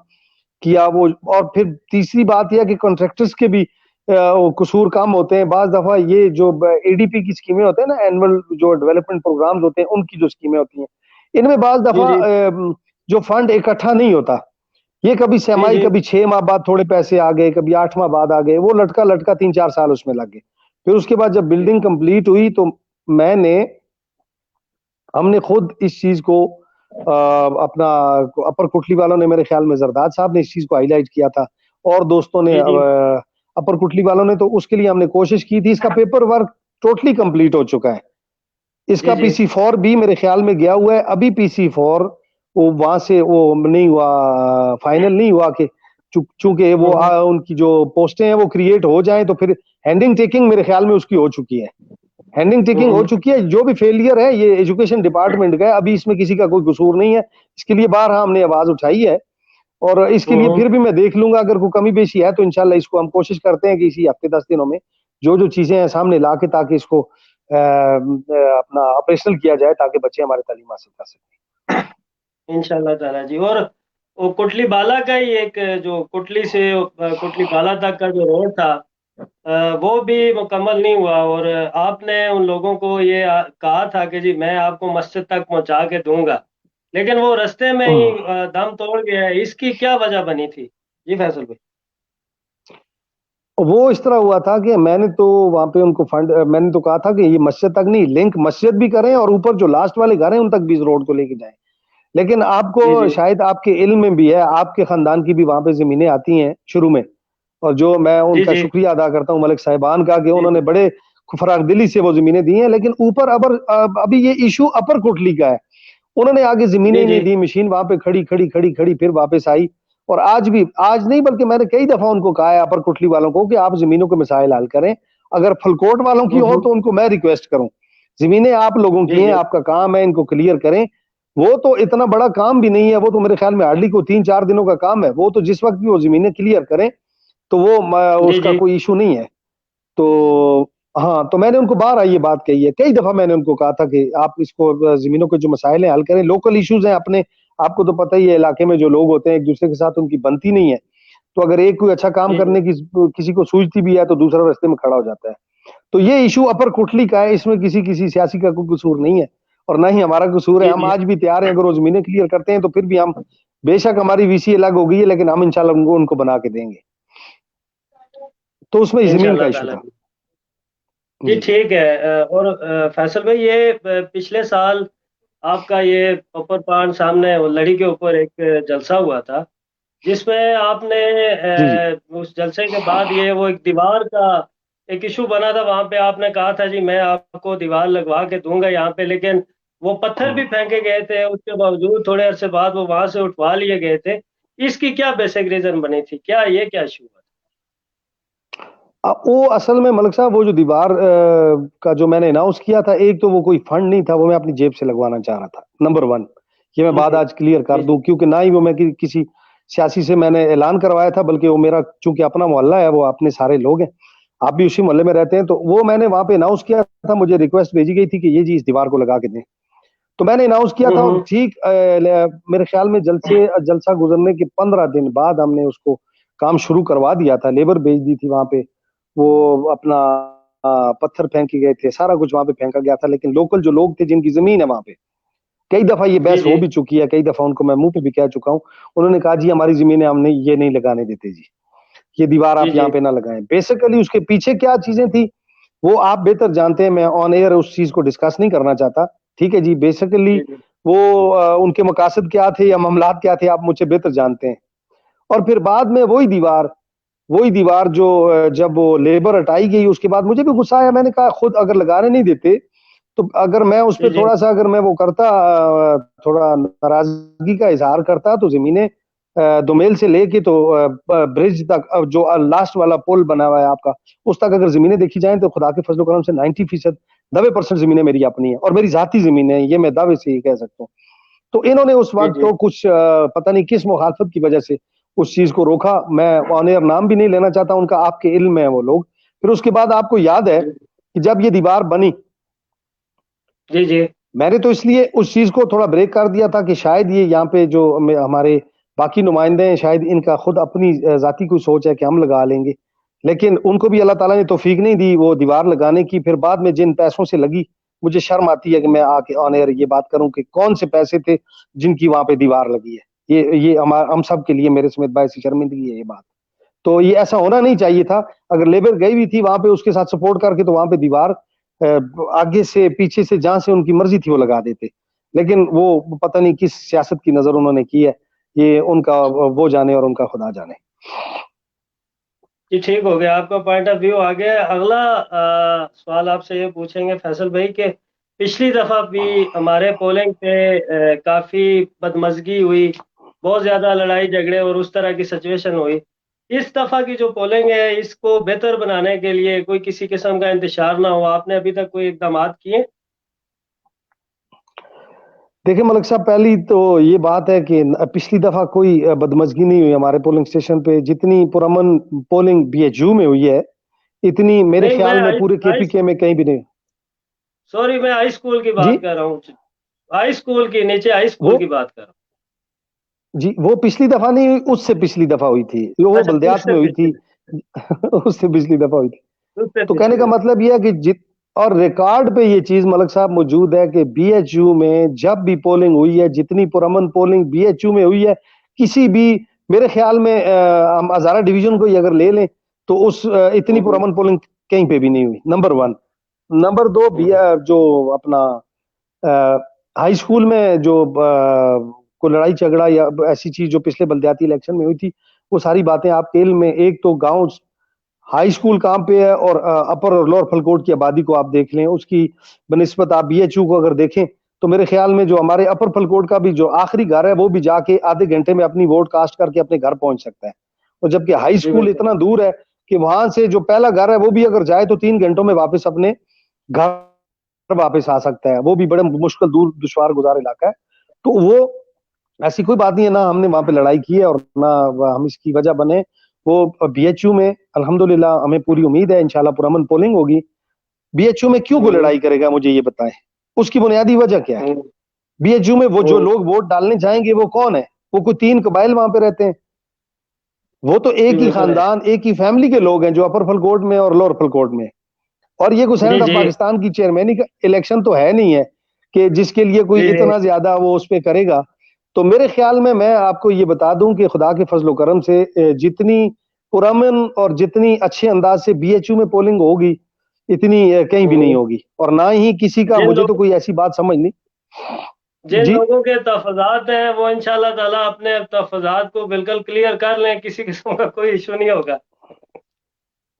[SPEAKER 2] किया वो। और फिर तीसरी बात यह कि कॉन्ट्रैक्टर्स के भी कसूर काम होते हैं। बाज दफा ये जो एडीपी की स्कीमें होते हैं ना, एनुअल जो डेवलपमेंट प्रोग्राम्स होते हैं, उनकी जो स्कीमें होती हैं, इनमें बाज
[SPEAKER 1] जी
[SPEAKER 2] दफा
[SPEAKER 1] जी
[SPEAKER 2] जो फंड इकट्ठा नहीं होता। ये कभी
[SPEAKER 1] जी
[SPEAKER 2] सेमाई,
[SPEAKER 1] जी
[SPEAKER 2] कभी 6 माह बाद थोड़े पैसे आ गए, कभी 8 माह बाद आ गए, वो लटका लटका 3-4 साल उसमें लग गए। फिर उसके बाद जब बिल्डिंग कंप्लीट हुई तो मैंने हमने खुद इस चीज को अपना अपर कुटली वालों ने, मेरे ख्याल में जरदाद साहब ने इस चीज को हाईलाइट किया था, और दोस्तों ने
[SPEAKER 1] जी जी
[SPEAKER 2] अपर कुटली वालों ने, तो उसके लिए हमने कोशिश की थी। इसका पेपर वर्क टोटली कंप्लीट हो चुका है।
[SPEAKER 1] जी
[SPEAKER 2] इसका
[SPEAKER 1] जी
[SPEAKER 2] PC4 भी मेरे ख्याल में गया हुआ है। अभी PC4 वो वहां से वो नहीं हुआ, फाइनल नहीं हुआ कि चूंकि वो
[SPEAKER 1] हम्म
[SPEAKER 2] उनकी जो पोस्टें हैं वो क्रिएट हो जाएं, तो फिर हैंडिंग टेकिंग मेरे ख्याल में उसकी हो चुकी है। हैंडिंग टेकिंग हो
[SPEAKER 1] हम्म
[SPEAKER 2] चुकी है। जो भी फेलियर है ये एजुकेशन डिपार्टमेंट का है, अभी इसमें किसी का कोई कसूर नहीं है। इसके लिए बार हमने आवाज उठाई है, और इसके लिए
[SPEAKER 1] हम्म
[SPEAKER 2] फिर भी मैं देख लूंगा, अगर कोई कमी पेशी है तो इंशाल्लाह इसको हम कोशिश करते हैं कि इसी हफ्ते 10 दिनों में जो जो चीजें हैं सामने ला के, ताकि इसको अपना ऑपरेशनल किया जाए, ताकि बच्चे हमारे तालीम हासिल कर सकें।
[SPEAKER 1] इंशाल्लाह ताला जी। और वो कोटली बाला का ही एक, जो कोटली से कोटली बाला तक का जो रोड था, वो भी मुकम्मल नहीं हुआ। और आपने उन लोगों को ये कहा था कि जी मैं आपको मस्जिद तक पहुंचा के दूंगा, लेकिन वो रास्ते में ही दम तोड़ गया है। इसकी क्या वजह बनी थी जी फैसल भाई?
[SPEAKER 2] वो इस तरह हुआ था कि मैंने तो वहां पे उनको फंड, मैंने तो कहा था कि ये मस्जिद तक नहीं, लिंक मस्जिद भी करें और ऊपर जो लास्ट वाले घर हैं उन तक भी इस रोड को लेके जाएं। लेकिन
[SPEAKER 1] जी
[SPEAKER 2] आपको
[SPEAKER 1] जी
[SPEAKER 2] शायद आपके इल्म में भी है, आपके खानदान की भी वहां पे जमीनें आती हैं शुरू में, और जो मैं
[SPEAKER 1] जी
[SPEAKER 2] उनका
[SPEAKER 1] जी
[SPEAKER 2] शुक्रिया अदा करता हूं मलिक साहिबान का, कि
[SPEAKER 1] जी
[SPEAKER 2] उन्होंने
[SPEAKER 1] जी
[SPEAKER 2] बड़े फराग दिली से वो जमीनें दी हैं। लेकिन ऊपर अभी ये इशू अपर कोटली का है। उन्होंने आगे जमीनें
[SPEAKER 1] जी
[SPEAKER 2] ही
[SPEAKER 1] जी
[SPEAKER 2] नहीं दी, मशीन वहां पे खड़ी खड़ी खड़ी खड़ी फिर वापस आई। और आज भी, आज नहीं बल्कि मैंने कई दफा उनको कहा है अपर कोटली वालों को कि आप जमीनों के मसाइल हल करें। अगर फलकोट वालों की हो
[SPEAKER 1] हम्म
[SPEAKER 2] तो उनको मैं रिक्वेस्ट करूं, जमीनें आप लोगों
[SPEAKER 1] जी
[SPEAKER 2] की हैं,
[SPEAKER 1] जी
[SPEAKER 2] आपका काम है, इनको क्लियर करें। वो तो इतना बड़ा काम भी नहीं है, वो तो मेरे ख्याल में हार्डली को 3-4 दिनों का काम है। वो तो जिस वक्त भी वो जमीनें क्लियर करें तो वो
[SPEAKER 1] जी
[SPEAKER 2] उसका
[SPEAKER 1] जी
[SPEAKER 2] कोई इशू नहीं है। तो हाँ, तो मैंने उनको बार ये बात कही है, कई दफा मैंने उनको कहा था कि आप इसको जमीनों के जो मसाइल हैं हल करें। लोकल इश्यूज हैं अपने, आपको तो पता ही है इलाके में जो लोग होते हैं एक दूसरे के साथ उनकी बनती नहीं है। तो अगर एक कोई अच्छा काम
[SPEAKER 1] जी जी
[SPEAKER 2] करने की किसी को सूझती भी है तो दूसरा रास्ते में खड़ा हो जाता है। तो ये इशू अपर कोटली का है, इसमें किसी किसी सियासी का कोई कसूर नहीं है, और ना ही हमारा कसूर है।
[SPEAKER 1] जी
[SPEAKER 2] हम
[SPEAKER 1] जी
[SPEAKER 2] आज भी तैयार हैं, अगर वो जमीनें क्लियर करते हैं तो फिर भी हम, बेशक हमारी VC अलग हो गई है, लेकिन हम इंशाल्लाह उनको बना के देंगे। तो उसमें जमीन का
[SPEAKER 1] इंशाल्लाह
[SPEAKER 2] इशू
[SPEAKER 1] ताला
[SPEAKER 2] था।
[SPEAKER 1] जी। जी
[SPEAKER 2] जी।
[SPEAKER 1] ठीक है। और फैसल भाई, ये पिछले साल आपका ये ऊपर पान सामने वो लड़ी के ऊपर एक जलसा हुआ था, जिसमें आपने
[SPEAKER 2] जी। जी।
[SPEAKER 1] उस जलसे के बाद ये वो एक दीवार का एक इशू बना था। वहां पे आपने कहा था जी मैं आपको दीवार लगवा के दूंगा यहाँ पे, लेकिन वो पत्थर भी फेंके गए थे, उसके बावजूद थोड़े अरसे बाद वो वहां से उठवा लिए गए थे। इसकी क्या बेसिक रीजन बनी थी? क्या ये क्या इशू हुआ
[SPEAKER 2] वो असल में मलिक साहब, वो जो दीवार का जो मैंने अनाउंस किया था, एक तो वो कोई फंड नहीं था, वो मैं अपनी जेब से लगवाना चाह रहा था, नंबर 1। ये मैं
[SPEAKER 1] था? जी
[SPEAKER 2] बात
[SPEAKER 1] जी
[SPEAKER 2] आज क्लियर कर
[SPEAKER 1] जी जी
[SPEAKER 2] दूं, क्योंकि ना ही वो मैं किसी सियासी से मैंने ऐलान करवाया था, बल्कि वो मेरा चूंकि अपना मोहल्ला है, वो अपने सारे लोग हैं, आप भी उसी मोहल्ले में रहते हैं, तो वो मैंने वहां पे अनाउंस किया था। मुझे रिक्वेस्ट भेजी गई थी कि ये जी इस दीवार को लगा के दें, तो मैंने अनाउंस किया था। और
[SPEAKER 1] हम्म
[SPEAKER 2] ठीक मेरे ख्याल में जलसा गुजरने के 15 दिन बाद हमने उसको काम शुरू करवा दिया था, लेबर भेज दी थी वहां पे। वो अपना पत्थर फेंके गए थे, सारा कुछ वहां पे फेंका गया था। लेकिन लोकल जो लोग थे जिनकी जमीन है वहां पे, कई दफा ये
[SPEAKER 1] जी
[SPEAKER 2] बहस
[SPEAKER 1] जी
[SPEAKER 2] हो भी चुकी है, कई दफा उनको मैं मुंह पे भी कह चुका हूँ। उन्होंने कहा जी हमारी जमीनें हमने ये नहीं लगाने देते जी, ये दीवार
[SPEAKER 1] जी
[SPEAKER 2] आप
[SPEAKER 1] जी
[SPEAKER 2] यहाँ पे ना लगाएं। बेसिकली उसके पीछे क्या चीजें थी वो आप बेहतर जानते हैं, मैं ऑन एयर उस चीज को डिस्कस नहीं करना चाहता। ठीक है जी, बेसिकली
[SPEAKER 1] जी जी
[SPEAKER 2] वो उनके मकासद क्या थे या मामलात क्या थे, आप मुझसे बेहतर जानते हैं। और फिर बाद में वही दीवार जो जब वो लेबर हटाई गई, उसके बाद मुझे भी गुस्सा आया। मैंने कहा खुद अगर लगाने नहीं देते तो अगर मैं उस
[SPEAKER 1] जी
[SPEAKER 2] पर
[SPEAKER 1] जी
[SPEAKER 2] थोड़ा सा अगर मैं वो करता, थोड़ा नाराजगी का इजहार करता, तो जमीनें दोमेल से लेके तो ब्रिज तक, जो लास्ट वाला पुल बना हुआ है आपका, उस तक अगर जमीनें देखी जाएं तो खुदा के फजल करम से 90%, 90% जमीनें मेरी अपनी है और मेरी जाती जमीनें हैं, ये मैं दावे से ही कह सकता हूँ। तो इन्होंने उस
[SPEAKER 1] जी
[SPEAKER 2] वक्त
[SPEAKER 1] जी
[SPEAKER 2] तो कुछ पता नहीं किस मुखालफत की वजह से उस चीज को रोका। मैं ऑन एयर नाम भी नहीं लेना चाहता उनका, आपके इल्म में है वो लोग। फिर उसके बाद आपको याद है कि जब ये दीवार बनी,
[SPEAKER 1] जी जी
[SPEAKER 2] मैंने तो इसलिए उस चीज को थोड़ा ब्रेक कर दिया था कि शायद ये यहाँ पे जो हमारे बाकी नुमाइंदे हैं, शायद इनका खुद अपनी जाती कोई सोच है कि हम लगा लेंगे, लेकिन उनको भी अल्लाह ताला ने तौफीक नहीं दी वो दीवार लगाने की। फिर बाद में जिन पैसों से लगी, मुझे शर्म आती है कि मैं आके ऑन एयर ये बात करूं कि कौन से पैसे थे जिनकी वहां पे दीवार लगी है। ये हम सब के लिए मेरे समेत बायस शर्मिंदगी है ये बात। तो ये ऐसा होना नहीं चाहिए था। अगर लेबर गई भी थी वहां पे उसके साथ सपोर्ट करके, तो वहां पे दीवार आगे से पीछे से जहां से उनकी मर्जी थी वो लगा देते। लेकिन वो पता नहीं किस सियासत की नजर उन्होंने की है, ये उनका वो जाने और उनका खुदा जाने।
[SPEAKER 1] जी, ठीक हो गया, आपका पॉइंट ऑफ व्यू आ गया। अगला सवाल आपसे ये पूछेंगे फैसल भाई के पिछली दफा भी हमारे पोलिंग पे काफी बदमजगी हुई, बहुत ज्यादा लड़ाई झगड़े और उस तरह की सिचुएशन हुई। इस दफा की जो पोलिंग है इसको बेहतर बनाने के लिए कोई किसी किस्म का इंतशार ना हो, आपने अभी तक कोई इकदाम किए?
[SPEAKER 2] देखिए मलिक साहब, पहली तो ये बात है कि पिछली दफा कोई बदमजगी नहीं हुई हमारे पोलिंग स्टेशन पे। जितनी पुरअमन पोलिंग बीएचयू में हुई है, इतनी मेरे
[SPEAKER 1] नहीं, मैं
[SPEAKER 2] ख्याल में पूरे
[SPEAKER 1] हाई
[SPEAKER 2] केपीके में कहीं भी नहीं।
[SPEAKER 1] सॉरी, मैं हाई स्कूल की
[SPEAKER 2] जी,
[SPEAKER 1] बात कर रहा हूँ। हाई स्कूल की, नीचे हाई
[SPEAKER 2] वो
[SPEAKER 1] स्कूल की बात कर रहा
[SPEAKER 2] जी वो पिछली दफा नहीं हुई, उससे पिछली दफा हुई थी,
[SPEAKER 1] हूँ।
[SPEAKER 2] वो
[SPEAKER 1] अच्छा,
[SPEAKER 2] बल्दियात
[SPEAKER 1] उससे
[SPEAKER 2] में हुई थी।
[SPEAKER 1] पिछले,
[SPEAKER 2] उससे पिछली दफा हुई थी।
[SPEAKER 1] उससे
[SPEAKER 2] तो कहने का
[SPEAKER 1] पिछले।
[SPEAKER 2] मतलब यह है कि जित और रिकॉर्ड पे ये चीज मलक साहब मौजूद है कि बीएचयू में जब भी पोलिंग हुई है, जितनी पुरअमन पोलिंग बीएचयू में हुई है, किसी भी, मेरे ख्याल में हम हजारा डिवीजन को ही अगर ले लें तो उस इतनी
[SPEAKER 1] हम्म
[SPEAKER 2] पुरअमन पोलिंग कहीं पे भी नहीं हुई। Number one. नंबर दो,
[SPEAKER 1] हम्म
[SPEAKER 2] जो अपना हाई स्कूल में जो कोई लड़ाई झगड़ा या ऐसी चीज जो पिछले बल्दियाती इलेक्शन में हुई थी, वो सारी बातें आपके इल्म में। एक तो गांव, हाई स्कूल कहाँ पे है, और अपर और लोअर फलकोट की आबादी को आप देख लें, उसकी बनिस्बत आप बीएचयू को अगर देखें, तो मेरे ख्याल में जो हमारे अपर फलकोट का भी जो आखिरी घर है, वो भी जाके आधे घंटे में अपनी वोट कास्ट करके अपने घर पहुंच सकता है। और जबकि हाई
[SPEAKER 1] जी
[SPEAKER 2] स्कूल
[SPEAKER 1] बिल्कुल।
[SPEAKER 2] इतना दूर है कि वहां से जो पहला घर है वो भी अगर जाए तो 3 घंटों में वापस अपने घर वापस आ सकता है। वो भी बड़े मुश्किल, दूर दुश्वार गुजार इलाका है। तो वो ऐसी कोई बात नहीं है, ना हमने वहां पे लड़ाई की है और ना हम इसकी वजह बने। वो बीएचयू में अल्हम्दुलिल्लाह हमें पूरी उम्मीद है इंशाल्लाह पुरअमन पोलिंग होगी। बीएचयू में क्यों कोई
[SPEAKER 1] हम्म
[SPEAKER 2] लड़ाई करेगा, मुझे ये बताएं, उसकी बुनियादी वजह क्या है?
[SPEAKER 1] हम्म
[SPEAKER 2] बीएचयू में वो जो
[SPEAKER 1] हम्म,
[SPEAKER 2] लोग वोट डालने जाएंगे वो कौन है? वो कोई 3 कबाइल वहां पे रहते हैं? वो तो
[SPEAKER 1] जी
[SPEAKER 2] एक ही
[SPEAKER 1] बिल्कुल है।
[SPEAKER 2] खानदान, एक ही फैमिली के लोग हैं जो अपर फलकोट में और लोअर फलकोट में। और ये कोई
[SPEAKER 1] जी
[SPEAKER 2] सेनेट ऑफ
[SPEAKER 1] जी
[SPEAKER 2] पाकिस्तान की चेयरमैनी का इलेक्शन तो है नहीं है कि जिसके लिए कोई
[SPEAKER 1] जी जी
[SPEAKER 2] इतना ज्यादा वो उस पर करेगा। तो मेरे ख्याल में मैं आपको ये बता दूं कि खुदा के फजलो करम से जितनी पुरअमन और जितनी अच्छे अंदाज से बीएचयू में पोलिंग होगी, इतनी कहीं भी नहीं
[SPEAKER 1] हम्म।
[SPEAKER 2] होगी। और ना ही किसी का,
[SPEAKER 1] जिन
[SPEAKER 2] मुझे तो
[SPEAKER 1] लोग
[SPEAKER 2] कोई ऐसी बात समझ नहीं।
[SPEAKER 1] जिन
[SPEAKER 2] जी
[SPEAKER 1] लोगों के तहफ़्फ़ुज़ात हैं वो इंशाल्लाह ताला अपने तहफ़्फ़ुज़ात को बिल्कुल क्लियर कर लें, किसी किस्म का कोई इशू नहीं होगा।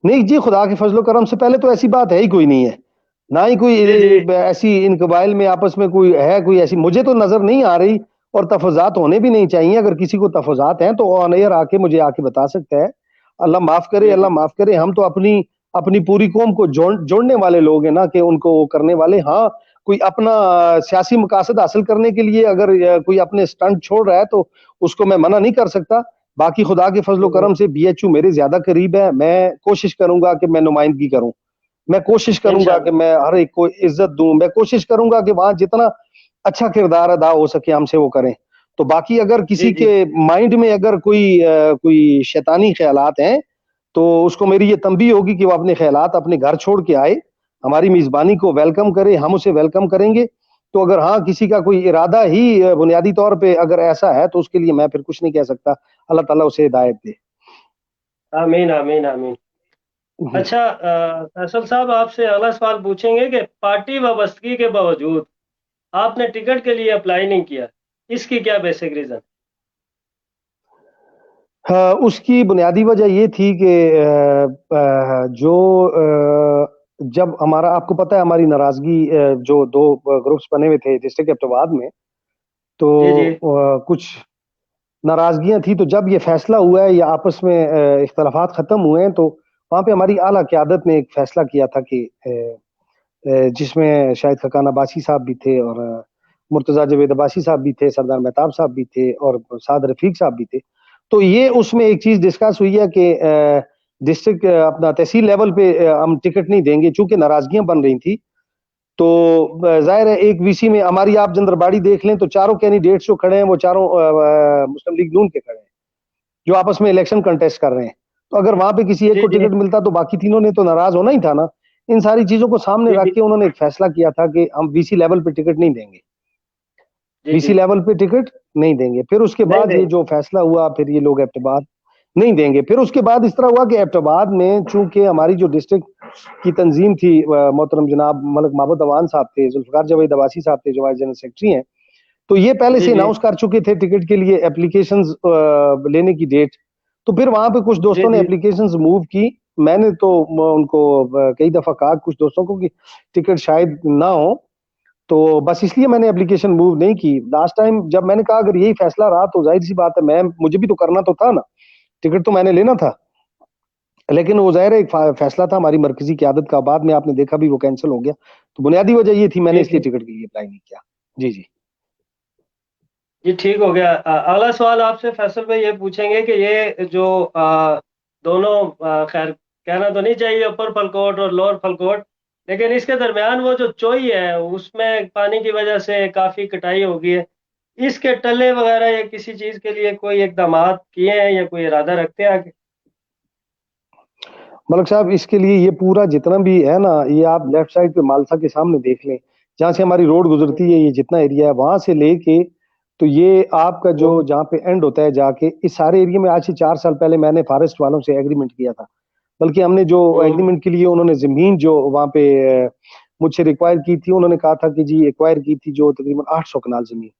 [SPEAKER 2] नहीं जी, खुदा के फजलो करम से पहले तो ऐसी बात है ही कोई नहीं है। ना ही कोई
[SPEAKER 1] जी जी
[SPEAKER 2] ऐसी इन कबाइल में आपस में कोई है, कोई ऐसी मुझे तो नजर नहीं आ रही। और तफजात होने भी नहीं चाहिए। अगर किसी को तफजात हैं तो ऑन एयर आके मुझे आके बता सकता है। अल्लाह माफ करे,
[SPEAKER 1] जी
[SPEAKER 2] अल्लाह
[SPEAKER 1] जी
[SPEAKER 2] माफ करे। हम तो अपनी अपनी पूरी कौम को जोड़ने वाले लोग हैं ना, कि उनको वो करने वाले। हाँ, कोई अपना सियासी मकासद हासिल करने के लिए अगर कोई अपने स्टंट छोड़ रहा है तो उसको मैं मना नहीं कर सकता। बाकी खुदा के फजलो
[SPEAKER 1] हम्म,
[SPEAKER 2] करम से बीएचयू मेरे ज्यादा करीब है। मैं कोशिश करूंगा कि मैं नुमाइंदगी करूं। मैं कोशिश करूंगा कि
[SPEAKER 1] इंशाल्लाह।
[SPEAKER 2] मैं हर एक को इज्जत दूं। मैं कोशिश करूंगा कि वहां जितना अच्छा किरदार अदा हो सके हमसे वो करें। तो बाकी अगर
[SPEAKER 1] जी
[SPEAKER 2] किसी
[SPEAKER 1] जी
[SPEAKER 2] के माइंड में अगर कोई शैतानी ख्यालात हैं, तो उसको मेरी ये तंबीह होगी कि वो अपने ख्यालात अपने घर छोड़ के आए, हमारी मेजबानी को वेलकम करे, हम उसे वेलकम करेंगे। तो अगर हाँ किसी का कोई इरादा ही बुनियादी तौर पे अगर ऐसा है, तो उसके लिए मैं फिर कुछ नहीं कह सकता। अल्लाह ताला उसे हिदायत दे।
[SPEAKER 1] आमीन आमीन आमीन। अच्छा, फैसल साहब आपसे अगला सवाल पूछेंगे कि पार्टी वाबस्तगी के बावजूद आपने टिकट के लिए अप्लाई नहीं किया, इसकी क्या बेसिक रीज़न?
[SPEAKER 2] उसकी बुनियादी वजह ये थी कि जो जब हमारा, आपको पता है हमारी नाराजगी, जो दो ग्रुप्स बने हुए थे डिस्ट्रिक्ट एबटाबाद में, तो
[SPEAKER 1] जी जी
[SPEAKER 2] कुछ नाराजगियां थी। तो जब ये फैसला हुआ है या आपस में इख्तलाफात खत्म हुए हैं, तो वहां पे हमारी आला क़यादत ने एक फैसला किया था कि जिसमें शाहिद खकान अब्बासी साहब भी थे, और मुर्तजा जवेद अब्बासी साहब भी थे, सरदार मेहताब साहब भी थे, और साद रफीक साहब भी थे। तो ये उसमें एक चीज डिस्कस हुई है कि डिस्ट्रिक्ट अपना तहसील लेवल पे हम टिकट नहीं देंगे, चूंकि नाराजगियां बन रही थी। तो जाहिर है एक वीसी में हमारी, आप जंदरबाड़ी देख लें तो चारों कैंडिडेट्स जो खड़े हैं वो चारों मुस्लिम लीग नून के खड़े हैं, जो आपस में इलेक्शन कंटेस्ट कर रहे हैं। तो अगर वहां पे किसी एक
[SPEAKER 1] जी
[SPEAKER 2] को
[SPEAKER 1] जी
[SPEAKER 2] टिकट मिलता तो बाकी तीनों ने तो नाराज होना ही था ना। इन सारी चीजों को सामने
[SPEAKER 1] जी
[SPEAKER 2] रख
[SPEAKER 1] जी
[SPEAKER 2] के उन्होंने एक फैसला किया था कि हम वीसी लेवल पे टिकट नहीं देंगे,
[SPEAKER 1] जी
[SPEAKER 2] वीसी
[SPEAKER 1] जी
[SPEAKER 2] लेवल पे टिकट नहीं देंगे। फिर उसके
[SPEAKER 1] नहीं
[SPEAKER 2] बाद ये
[SPEAKER 1] देंगे।
[SPEAKER 2] जो फैसला हुआ, फिर ये लोग एबटाबाद नहीं देंगे। फिर उसके बाद इस तरह हुआ कि एबटाबाद में चूंकि हमारी जो डिस्ट्रिक्ट की तंजीम थी, मोहतरम जनाब मलिक महबूब अवान साहब थे, जुल्फकार जवेद अब्बासी साहब थे जो वाइस जनरल सेक्रेटरी हैं, तो ये पहले
[SPEAKER 1] जी
[SPEAKER 2] से
[SPEAKER 1] जी
[SPEAKER 2] अनाउंस कर चुके थे टिकट के लिए एप्लीकेशन लेने की डेट। तो फिर वहां पे कुछ
[SPEAKER 1] जी
[SPEAKER 2] दोस्तों ने
[SPEAKER 1] जी
[SPEAKER 2] एप्लीकेशंस मूव की। मैंने तो उनको कई दफा कहा कुछ दोस्तों को कि टिकट शायद ना हो, तो बस इसलिए मैंने एप्लीकेशन मूव नहीं की। लास्ट टाइम जब मैंने कहा अगर यही फैसला रहा तो जाहिर सी बात है, मैं मुझे भी तो करना तो था ना, टिकट तो मैंने लेना था। लेकिन वो जाहिर है एक फैसला था हमारी मरकजी क्यादत का, बाद में आपने देखा भी वो कैंसिल हो गया। तो बुनियादी वजह ये थी, मैंने
[SPEAKER 1] जी
[SPEAKER 2] इसलिए
[SPEAKER 1] जी
[SPEAKER 2] टिकट के लिए अप्लाई नहीं किया। जी जी
[SPEAKER 1] जी ठीक हो गया। अगला सवाल आपसे फैसल भाई ये पूछेंगे कि ये जो दोनों, खैर कहना तो नहीं चाहिए अपर फलकोट और लोअर फलकोट, लेकिन इसके दरमियान वो जो चोई है उसमें पानी की वजह से काफ़ी कटाई हो गई है। इसके टले वगैरह या किसी चीज़ के लिए कोई इकदाम किए हैं या कोई इरादा रखते हैं आगे?
[SPEAKER 2] मलक साहब, इसके लिए ये पूरा जितना भी है ना, ये आप लेफ्ट साइड पे मालसा के सामने देख लें, जहाँ से हमारी रोड गुजरती है, ये जितना एरिया है वहां से लेके, तो ये आपका जो जहाँ पे एंड होता है जाके, इस सारे एरिया में आज से 4 साल पहले मैंने फॉरेस्ट वालों से एग्रीमेंट किया था। बल्कि हमने जो
[SPEAKER 1] हम्म,
[SPEAKER 2] एग्रीमेंट के लिए उन्होंने जमीन जो वहाँ पे मुझसे रिक्वायर की थी, उन्होंने कहा था कि जी एक्वायर की थी जो तकरीबन 800 कनाल जमीन,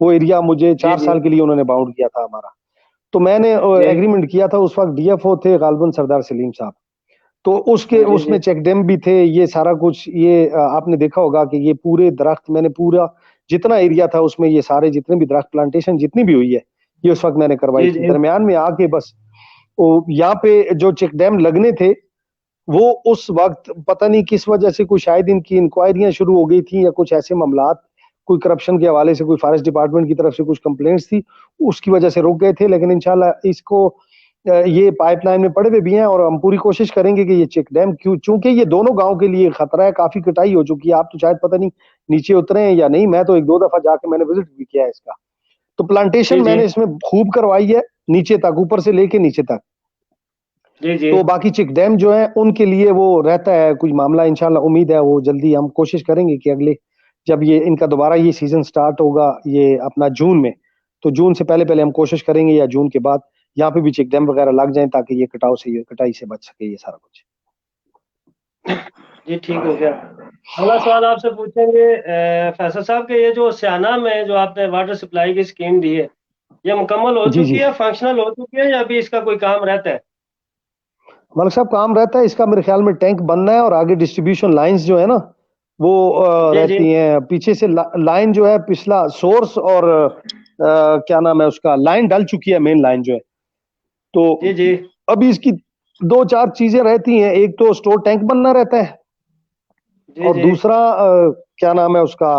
[SPEAKER 2] वो एरिया मुझे
[SPEAKER 1] जी
[SPEAKER 2] 4 साल
[SPEAKER 1] जी
[SPEAKER 2] के लिए उन्होंने बाउंड किया था हमारा। तो मैंने
[SPEAKER 1] जी
[SPEAKER 2] एग्रीमेंट किया था, उस वक्त डीएफओ थे गालबन सरदार सलीम साहब। तो उसके
[SPEAKER 1] जी जी
[SPEAKER 2] उसमें चेक डैम भी थे, ये सारा कुछ, ये आपने देखा होगा कि ये पूरे दरख्त मैंने पूरा जितना एरिया था उसमें ये सारे जितने भी दरख्त प्लांटेशन जितनी भी हुई है, ये उस वक्त मैंने करवाई
[SPEAKER 1] जी
[SPEAKER 2] थी।
[SPEAKER 1] जी
[SPEAKER 2] दरमियान में आके बस यहाँ पे जो चेक डैम लगने थे, वो उस वक्त पता नहीं किस वजह से, कोई शायद इनकी इंक्वायरियां शुरू हो गई थी या कुछ ऐसे मामलात, कोई करप्शन के हवाले से, कोई फॉरेस्ट डिपार्टमेंट की तरफ से कुछ कंप्लेंट्स थी, उसकी वजह से रुक गए थे। लेकिन इंशाल्लाह इसको ये पाइपलाइन में पड़े हुए भी हैं, और हम पूरी कोशिश करेंगे कि ये चेक डैम, क्यों, चूंकि ये दोनों गांव के लिए खतरा है, काफी कटाई हो चुकी है। आप तो शायद पता नहीं नीचे उतरे हैं या नहीं, मैं तो एक दो दफा जाके मैंने विजिट भी किया है इसका। तो प्लांटेशन
[SPEAKER 1] जी जी
[SPEAKER 2] मैंने इसमें खूब करवाई है, नीचे तक, ऊपर से लेके नीचे तक।
[SPEAKER 1] जी जी
[SPEAKER 2] तो बाकी चेक डैम जो है उनके लिए वो रहता है कुछ मामला, इंशाल्लाह उम्मीद है वो जल्दी, हम कोशिश करेंगे कि अगले, जब ये इनका दोबारा ये सीजन स्टार्ट होगा ये अपना जून में, तो जून से पहले पहले हम कोशिश करेंगे या जून के बाद यहाँ पे भी चेक डैम वगैरह लग जाए, ताकि ये कटाव से, ये कटाई से बच सके ये सारा कुछ।
[SPEAKER 1] जी ठीक हो गया। अगला सवाल आपसे पूछेंगे फैसल साहब के, ये जो स्याना में जो आपने वाटर सप्लाई की स्कीम दी है, ये मुकम्मल हो
[SPEAKER 2] जी
[SPEAKER 1] चुकी
[SPEAKER 2] जी
[SPEAKER 1] है, फंक्शनल हो चुकी है, या अभी इसका कोई काम रहता है?
[SPEAKER 2] मलिक साहब, काम रहता है इसका, मेरे ख्याल में टैंक बनना है, और आगे डिस्ट्रीब्यूशन लाइंस जो है ना वो
[SPEAKER 1] जी जी
[SPEAKER 2] रहती हैं पीछे से। लाइन जो है पिछला सोर्स और क्या नाम है उसका, लाइन डल चुकी है, मेन लाइन जो है। तो
[SPEAKER 1] जी जी
[SPEAKER 2] अभी इसकी दो चार चीजें रहती हैं, एक तो स्टोर टैंक बनना रहता है,
[SPEAKER 1] जी
[SPEAKER 2] और
[SPEAKER 1] जी
[SPEAKER 2] दूसरा क्या नाम है उसका,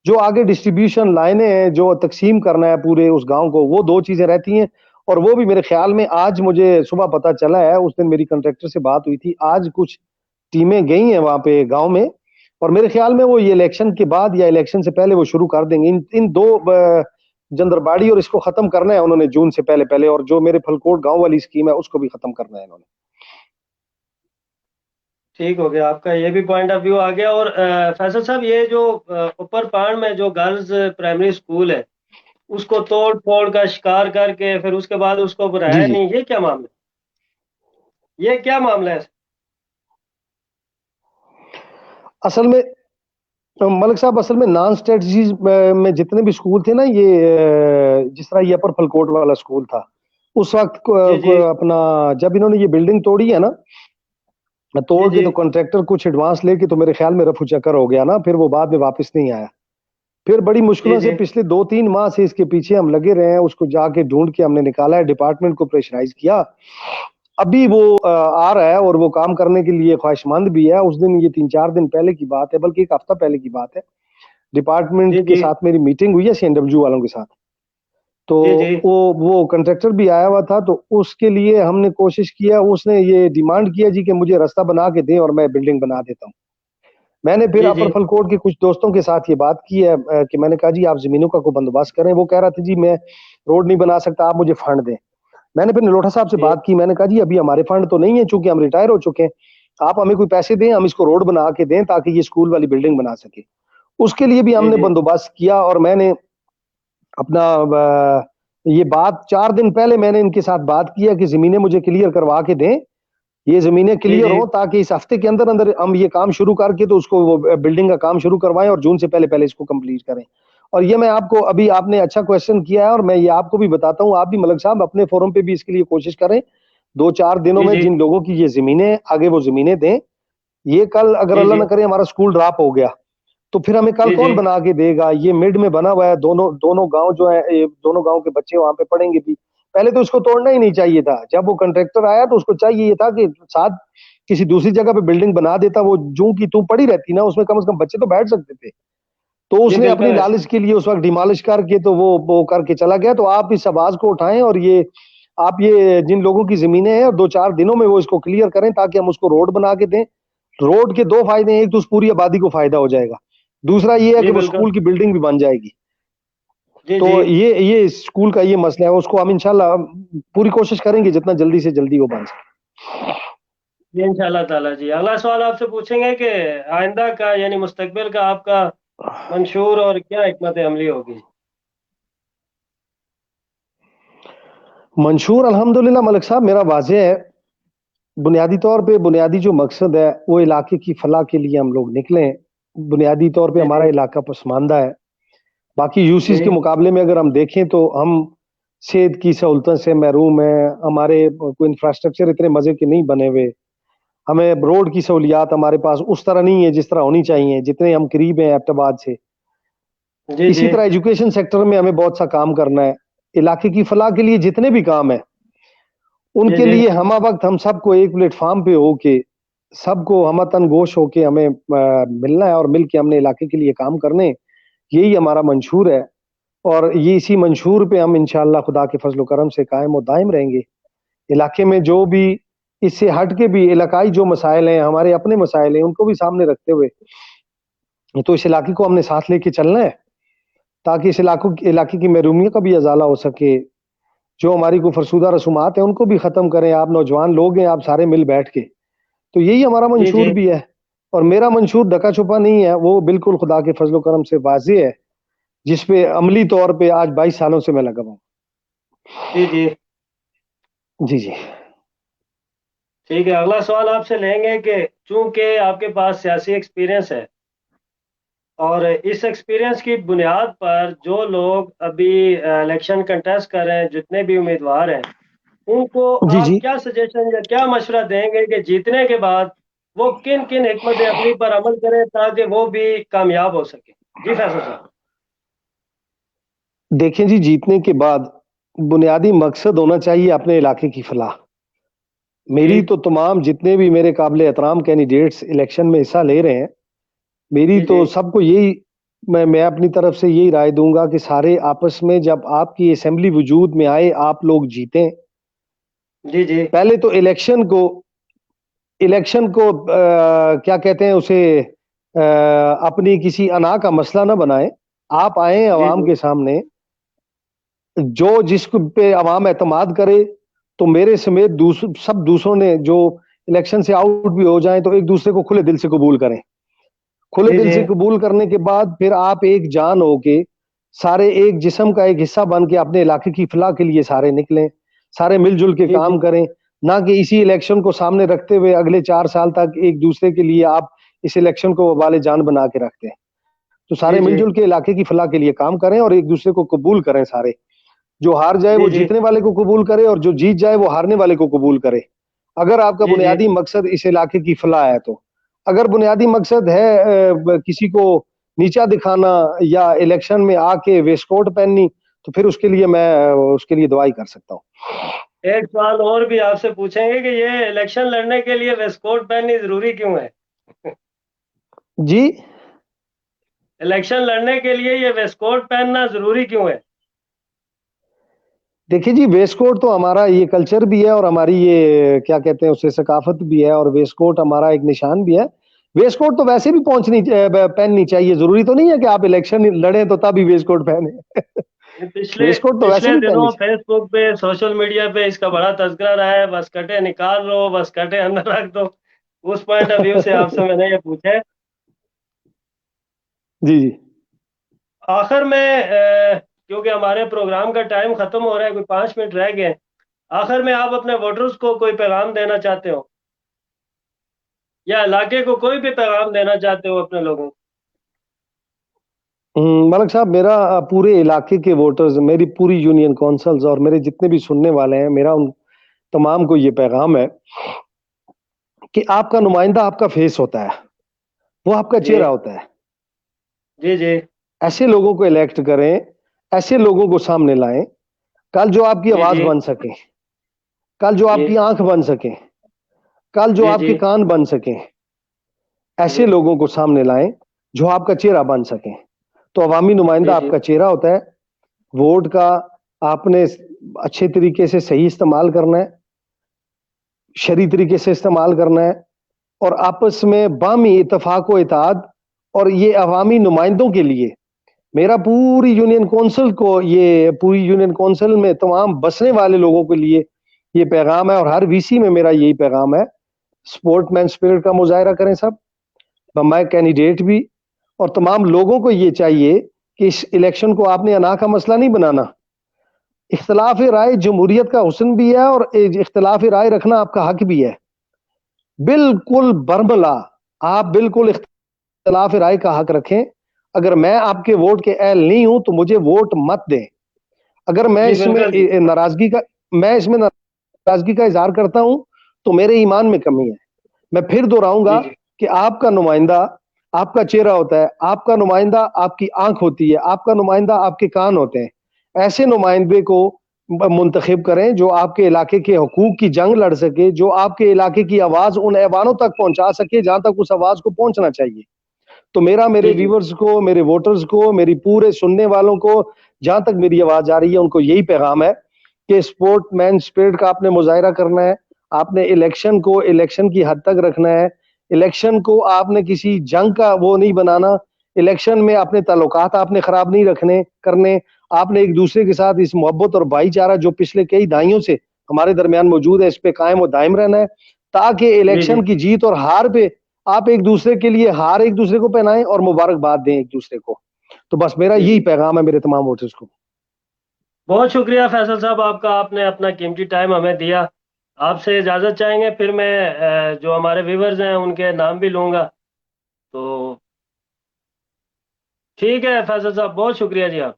[SPEAKER 2] जो आगे डिस्ट्रीब्यूशन लाइनें हैं जो तकसीम करना है पूरे उस गांव को, वो दो चीजें रहती हैं। और वो भी मेरे ख्याल में आज मुझे सुबह पता चला है, उस दिन मेरी कंट्रैक्टर से बात हुई थी, आज कुछ टीमें गई हैं वहां पे गांव में, और मेरे ख्याल में वो ये इलेक्शन के बाद या इलेक्शन से पहले वो शुरू कर देंगे। इन दो जंदरबाड़ी और इसको खत्म करना है उन्होंने जून से पहले पहले, और जो मेरे फलकोट गांव वाली स्कीम है उसको भी खत्म करना है इन्होंने।
[SPEAKER 1] ठीक हो गया, आपका ये भी पॉइंट ऑफ व्यू आ गया। और फैसल साहब, ये जो ऊपर पाण में जो गर्ल्स प्राइमरी स्कूल है, उसको तोड़ फोड़ का शिकार करके फिर उसके बाद उसको
[SPEAKER 2] जी
[SPEAKER 1] बनाया
[SPEAKER 2] जी
[SPEAKER 1] नहीं, ये क्या मामला है? ये क्या मामला है?
[SPEAKER 2] असल में मलिक साहब, असल में नॉन स्ट्रेटजीज में जितने भी स्कूल थे ना, ये जिस तरह ये अपर फलकोट वाला स्कूल था, उस वक्त
[SPEAKER 1] जी जी
[SPEAKER 2] अपना जब इन्होंने ये बिल्डिंग तोड़ी है ना,
[SPEAKER 1] जी
[SPEAKER 2] तोड़ के
[SPEAKER 1] जी
[SPEAKER 2] तो कॉन्ट्रैक्टर कुछ एडवांस लेके तो मेरे ख्याल में रफू चक्कर हो गया ना, फिर वो बाद में वापस नहीं आया। फिर बड़ी
[SPEAKER 1] जी
[SPEAKER 2] मुश्किलों से
[SPEAKER 1] जी
[SPEAKER 2] पिछले 2-3 माह से इसके पीछे हम लगे रहे हैं, उसको जाके ढूंढ के हमने निकाला है, डिपार्टमेंट को प्रेशराइज किया। अभी वो आ रहा है और वो काम करने के लिए ख्वाहिशमंद भी है। उस दिन, ये 3-4 दिन पहले की बात है, बल्कि एक हफ्ता पहले की बात है, डिपार्टमेंट
[SPEAKER 1] जी
[SPEAKER 2] के
[SPEAKER 1] जी
[SPEAKER 2] साथ मेरी मीटिंग हुई है, सीएनडब्ल्यू वालों के साथ। तो
[SPEAKER 1] जी जी
[SPEAKER 2] वो कॉन्ट्रैक्टर भी आया हुआ था, तो उसके लिए हमने कोशिश किया। उसने ये डिमांड किया जी कि मुझे रास्ता बना के दें और मैं बिल्डिंग बना देता हूँ। मैंने फिर
[SPEAKER 1] जी
[SPEAKER 2] अपर
[SPEAKER 1] जी
[SPEAKER 2] फलकोट के कुछ दोस्तों के साथ ये बात की है कि मैंने कहा जी आप जमीनों का कोई बंदोबस्त करें। वो कह रहा था जी मैं रोड नहीं बना सकता, आप मुझे फंड दें। मैंने फिर निलोठा साहब से
[SPEAKER 1] जी
[SPEAKER 2] बात की, मैंने कहा जी अभी हमारे फंड तो नहीं है, चूंकि हम रिटायर हो चुके हैं, आप हमें कोई पैसे दें, हम इसको रोड बना के दें ताकि ये स्कूल वाली बिल्डिंग बना सके। उसके लिए भी
[SPEAKER 1] जी
[SPEAKER 2] हमने
[SPEAKER 1] जी
[SPEAKER 2] बंदोबस्त किया, और मैंने अपना ये बात 4 दिन पहले मैंने इनके साथ बात किया कि जमीनें मुझे क्लियर करवा के दें, ये जमीनें
[SPEAKER 1] जी
[SPEAKER 2] क्लियर
[SPEAKER 1] जी
[SPEAKER 2] हो ताकि इस हफ्ते के अंदर अंदर हम ये काम शुरू करके तो उसको वो बिल्डिंग का काम शुरू करवाएं और जून से पहले पहले इसको कंप्लीट करें। और ये मैं आपको, अभी आपने अच्छा क्वेश्चन किया है और मैं ये आपको भी बताता हूँ, आप भी मलक साहब अपने फोरम पे भी इसके लिए कोशिश करें। 2-4 दिनों
[SPEAKER 1] जी
[SPEAKER 2] में
[SPEAKER 1] जी
[SPEAKER 2] जिन लोगों की ये जमीनें आगे वो जमीनें दें। ये कल अगर
[SPEAKER 1] जी
[SPEAKER 2] अल्लाह
[SPEAKER 1] जी
[SPEAKER 2] ना करे हमारा स्कूल ड्रॉप हो गया तो फिर हमें कल
[SPEAKER 1] जी जी
[SPEAKER 2] कौन बना के देगा? ये मिड में बना हुआ है, दोनों दोनों गांव जो है, ये दोनों गांव के बच्चे वहां पे पढ़ेंगे भी। पहले तो इसको तोड़ना ही नहीं चाहिए था। जब वो कॉन्ट्रैक्टर आया तो उसको चाहिए ये था कि साथ किसी दूसरी जगह पे बिल्डिंग बना देता, वो जूं की तू पड़ी रहती ना, उसमें कम से कम बच्चे तो बैठ सकते थे। तो
[SPEAKER 1] जी
[SPEAKER 2] उसने अपनी
[SPEAKER 1] बिल्कुल है।
[SPEAKER 2] लालच के लिए उस वक्त डिमोलिश करके तो वो करके चला गया। तो आप इस आवाज को उठाएं और ये आप ये जिन लोगों की जमीनें हैं, 2-4 दिनों में वो इसको क्लियर करें ताकि हम उसको रोड बना के दें। रोड के दो फायदे हैं, एक तो उस पूरी आबादी को फायदा हो जाएगा, दूसरा ये है
[SPEAKER 1] जी
[SPEAKER 2] कि वो
[SPEAKER 1] बिल्कुल।
[SPEAKER 2] स्कूल की बिल्डिंग भी बन जाएगी।
[SPEAKER 1] जी
[SPEAKER 2] तो
[SPEAKER 1] जी
[SPEAKER 2] ये स्कूल का ये मसला है, उसको हम इंशाल्लाह पूरी कोशिश करेंगे जितना जल्दी से जल्दी वो बन सके।
[SPEAKER 1] जी इंशाल्लाह ताला जी। अगला सवाल आपसे पूछेंगे कि आइंदा का यानी मुस्तकबिल का आपका मंशूर और क्या हिकमत अमली होगी।
[SPEAKER 2] मंशूर अल्हम्दुलिल्लाह मलिक साहब मेरा वाज़ेह है। बुनियादी तौर पे बुनियादी जो मकसद है वो इलाके की फलाह के लिए हम लोग निकले हैं। बुनियादी तौर पे
[SPEAKER 1] जी
[SPEAKER 2] हमारा
[SPEAKER 1] जी
[SPEAKER 2] इलाका पसमानदा है। बाकी यूसीज के
[SPEAKER 1] जी
[SPEAKER 2] मुकाबले में अगर हम देखें तो हम सेहत की सहूलतों से महरूम हैं। हमारे कोई इंफ्रास्ट्रक्चर इतने मजे के नहीं बने हुए। हमें रोड की सहूलियात हमारे पास उस तरह नहीं है जिस तरह होनी चाहिए, जितने हम करीब हैं एबटाबाद से।
[SPEAKER 1] जी
[SPEAKER 2] इसी
[SPEAKER 1] जी
[SPEAKER 2] तरह एजुकेशन सेक्टर में हमें बहुत सा काम करना है। इलाके की फलाह के लिए जितने भी काम है
[SPEAKER 1] जी
[SPEAKER 2] उनके
[SPEAKER 1] जी
[SPEAKER 2] लिए हम वक्त हम सबको एक प्लेटफॉर्म पे होके, सबको हमतन गोश होके हमें मिलना है और मिल के हमने इलाके के लिए काम करने। यही हमारा मंशूर है। और ये इसी मंशूर पे हम इंशाअल्लाह खुदा के फजल करम से कायम और दायम रहेंगे। इलाके में जो भी इससे हट के भी इलाकाई जो मसाइल हैं, हमारे अपने मसाइल हैं, उनको भी सामने रखते हुए तो इस इलाके को हमने साथ लेके चलना है ताकि इस इलाके की महरूमियों का भी अजाला हो सके। जो हमारी कोई फरसूदा रसूमात है उनको भी खत्म करें। आप नौजवान लोग हैं, आप सारे मिल बैठ के, तो यही हमारा
[SPEAKER 1] जी
[SPEAKER 2] मंशूर
[SPEAKER 1] जी
[SPEAKER 2] भी है। और मेरा मंशूर ढका छुपा नहीं है, वो बिल्कुल खुदा के फजल करम से वाज़ेह है, जिस पे अमली तौर पे आज 22 सालों से मैं लगा हुआ हूँ।
[SPEAKER 1] जी जी
[SPEAKER 2] जी जी।
[SPEAKER 1] ठीक है। अगला सवाल आपसे लेंगे कि चूंकि आपके पास सियासी एक्सपीरियंस है और इस एक्सपीरियंस की बुनियाद पर जो लोग अभी इलेक्शन कंटेस्ट कर रहे हैं, जितने भी उम्मीदवार हैं, उनको
[SPEAKER 2] जी
[SPEAKER 1] आप
[SPEAKER 2] जी।
[SPEAKER 1] क्या सजेशन या क्या मशवरा देंगे कि जीतने के बाद वो किन किन हिकमत अमली पर अमल करें ताकि वो भी कामयाब हो सके। जी फैसल साहब।
[SPEAKER 2] देखें जी, जीतने के बाद बुनियादी मकसद होना चाहिए अपने इलाके की फलाह। मेरी
[SPEAKER 1] जी
[SPEAKER 2] तो तमाम जितने भी मेरे काबिल एहतराम कैंडिडेट्स इलेक्शन में हिस्सा ले रहे हैं, मेरी
[SPEAKER 1] जी जी
[SPEAKER 2] तो सबको यही, मैं अपनी तरफ से यही राय दूंगा कि सारे आपस में जब आपकी असेंबली वजूद में आए, आप लोग जीतें।
[SPEAKER 1] जी जी
[SPEAKER 2] पहले तो इलेक्शन को क्या कहते हैं उसे, अपनी किसी अना का मसला ना बनाएं। आप आए
[SPEAKER 1] जी
[SPEAKER 2] अवाम
[SPEAKER 1] जी
[SPEAKER 2] के सामने, जो जिसको पे अवाम एतमाद करे, तो मेरे समेत सब दूसरों ने जो इलेक्शन से आउट भी हो जाएं तो एक दूसरे को खुले दिल से कबूल करें। खुले
[SPEAKER 1] जी
[SPEAKER 2] दिल
[SPEAKER 1] जी
[SPEAKER 2] से कबूल करने के बाद फिर आप एक जान होके, सारे एक जिस्म का एक हिस्सा बन के अपने इलाके की फलाह के लिए सारे निकलें। सारे मिलजुल के
[SPEAKER 1] जी जी
[SPEAKER 2] काम करें, ना कि इसी इलेक्शन को सामने रखते हुए अगले 4 साल तक एक दूसरे के लिए आप इस इलेक्शन को वाले जान बना के रखते हैं। तो
[SPEAKER 1] जी
[SPEAKER 2] सारे
[SPEAKER 1] जी
[SPEAKER 2] मिलजुल के इलाके की फलाह के लिए काम करें और एक दूसरे को कबूल करें सारे। जो हार जाए
[SPEAKER 1] जी
[SPEAKER 2] वो
[SPEAKER 1] जी
[SPEAKER 2] जीतने वाले को कबूल करे और जो जीत जाए वो हारने वाले को कबूल करे। अगर आपका
[SPEAKER 1] जी जी
[SPEAKER 2] बुनियादी मकसद इस इलाके की फलाह है तो। अगर बुनियादी मकसद है किसी को नीचा दिखाना या इलेक्शन में आके वेस्टकोट पहननी, तो फिर उसके लिए मैं उसके लिए दुआई कर सकता हूँ।
[SPEAKER 1] एक सवाल और भी आपसे पूछेंगे कि ये इलेक्शन लड़ने के लिए वेस्टकोट पहननी जरूरी क्यों है?
[SPEAKER 2] जी,
[SPEAKER 1] इलेक्शन लड़ने के लिए ये वेस्टकोट पहनना जरूरी क्यों है?
[SPEAKER 2] देखिए जी, वेस्टकोट तो हमारा ये कल्चर भी है और हमारी ये क्या कहते हैं उसे सकाफत भी है, और वेस्टकोट हमारा एक निशान भी है। वेस्टकोट तो वैसे भी पहननी चाहिए, जरूरी तो नहीं है कि आप इलेक्शन लड़े तो तभी वेस्टकोट पहने।
[SPEAKER 1] ये पिछले
[SPEAKER 2] वेस्टकोट तो वैसे
[SPEAKER 1] पिछले
[SPEAKER 2] भी पहननी
[SPEAKER 1] दिनों
[SPEAKER 2] चाहिए।
[SPEAKER 1] फेसबुक पे सोशल मीडिया पे इसका बड़ा तज़किरा रहा है, बस कटे निकाल लो, बस कटे अंदर रख दो। उस पॉइंट ऑफ व्यू से आपसे मैंने ये पूछा है।
[SPEAKER 2] जी जी।
[SPEAKER 1] आखिर में क्योंकि हमारे प्रोग्राम का टाइम खत्म हो रहा है, कोई 5 मिनट रह गए हैं, आखिर में आप अपने वोटर्स को कोई पैगाम देना चाहते हो, या इलाके को कोई भी पैगाम देना चाहते हो अपने लोगों को?
[SPEAKER 2] मलक साहब, मेरा पूरे इलाके के वोटर्स, मेरी पूरी यूनियन काउंसिल्स और मेरे जितने भी सुनने वाले हैं, मेरा उन तमाम को ये पैगाम है कि आपका नुमाइंदा आपका फेस होता है, वो आपका
[SPEAKER 1] जी
[SPEAKER 2] चेहरा होता है।
[SPEAKER 1] जी जी
[SPEAKER 2] ऐसे लोगों को इलेक्ट करें, ऐसे लोगों को सामने लाएं, कल जो आपकी
[SPEAKER 1] जी
[SPEAKER 2] आवाज
[SPEAKER 1] जी
[SPEAKER 2] बन सके, कल जो
[SPEAKER 1] जी
[SPEAKER 2] आपकी आंख बन सके, कल जो
[SPEAKER 1] जी जी
[SPEAKER 2] आपके कान बन सके, ऐसे
[SPEAKER 1] जी
[SPEAKER 2] लोगों को सामने लाएं जो आपका चेहरा बन सके। तो अवामी
[SPEAKER 1] जी
[SPEAKER 2] नुमाइंदा
[SPEAKER 1] जी
[SPEAKER 2] आपका चेहरा होता है। वोट का आपने अच्छे तरीके से सही इस्तेमाल करना है, शरी तरीके से इस्तेमाल करना है, और आपस में बामी इतफाक व इताद। और ये अवामी नुमाइंदों के लिए मेरा पूरी यूनियन काउंसिल को, ये पूरी यूनियन काउंसिल में तमाम बसने वाले लोगों के लिए ये पैगाम है, और हर वीसी में मेरा यही पैगाम है। स्पोर्टमैन स्पिरिट का मुजाहरा करें सब, बम्बाई कैंडिडेट भी, और तमाम लोगों को ये चाहिए कि इस इलेक्शन को आपने अना का मसला नहीं बनाना। इख्तलाफ राय जमहूरियत का हुस्न भी है, और इख्तलाफ राय रखना आपका हक भी है। बिल्कुल बरमला, आप बिल्कुल इख्तलाफ राय का हक रखें। अगर मैं आपके वोट के अहल नहीं हूं तो मुझे वोट मत दें। अगर मैं
[SPEAKER 1] जी
[SPEAKER 2] इसमें
[SPEAKER 1] बिल्कुल जी।
[SPEAKER 2] नाराजगी का मैं इसमें नाराजगी का इजहार करता हूं तो मेरे ईमान में कमी है। मैं फिर दोहराऊंगा
[SPEAKER 1] जी जी
[SPEAKER 2] कि आपका नुमाइंदा आपका चेहरा होता है, आपका नुमाइंदा आपकी आंख होती है, आपका नुमाइंदा आपके कान होते हैं। ऐसे नुमाइंदे को मुंतखब करें जो आपके इलाके के हकूक की जंग लड़ सके, जो आपके इलाके की आवाज उन ऐवानों तक पहुंचा सके जहां तक उस आवाज को पहुंचना चाहिए। तो मेरा मेरे
[SPEAKER 1] जी जी
[SPEAKER 2] व्यूवर्स को, मेरे वोटर्स को, मेरी पूरे सुनने वालों को, जहां तक मेरी आवाज आ रही है, उनको यही पैगाम है कि स्पोर्टमैन स्पिरिट का आपने मुजाहिरा करना है। आपने इलेक्शन को इलेक्शन की हद तक रखना है। इलेक्शन को आपने किसी जंग का वो नहीं बनाना। इलेक्शन में अपने ताल्लुकात आपने खराब नहीं रखने करने। आपने एक दूसरे के साथ इस मोहब्बत और भाईचारा जो पिछले कई दहाइयों से हमारे दरमियान मौजूद है, इस पे कायम और दायम रहना है, ताकि
[SPEAKER 1] जी जी।
[SPEAKER 2] इलेक्शन की जीत और हार पे आप एक दूसरे के लिए हार एक दूसरे को पहनाएं और मुबारकबाद दें एक दूसरे को। तो बस मेरा
[SPEAKER 1] जी
[SPEAKER 2] यही
[SPEAKER 1] जी
[SPEAKER 2] पैगाम है मेरे तमाम वोटर्स को।
[SPEAKER 1] बहुत शुक्रिया फैसल साहब आपका, आपने अपना कीमती टाइम हमें दिया। आपसे इजाज़त चाहेंगे, फिर मैं जो हमारे व्यूवर्स हैं उनके नाम भी लूँगा। तो ठीक है फैसल साहब, बहुत शुक्रिया जी आप।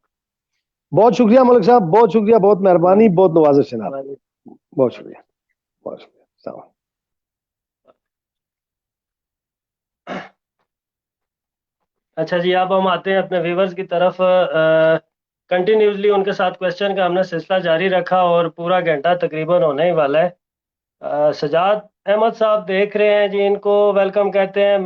[SPEAKER 2] बहुत शुक्रिया मलिक साहब, बहुत शुक्रिया, बहुत मेहरबानी, बहुत नवाजिश जनाब।
[SPEAKER 1] वाह।
[SPEAKER 2] बहुत शुक्रिया, बहुत शुक्रिया। सलाम।
[SPEAKER 1] अच्छा जी, अब हम आते हैं अपने व्यूवर्स की तरफ। कंटिन्यूसली उनके साथ क्वेश्चन का हमने सिलसिला जारी रखा और पूरा घंटा तकरीबन होने ही वाला है। सजाद अहमद साहब देख रहे हैं जी, इनको वेलकम कहते हैं।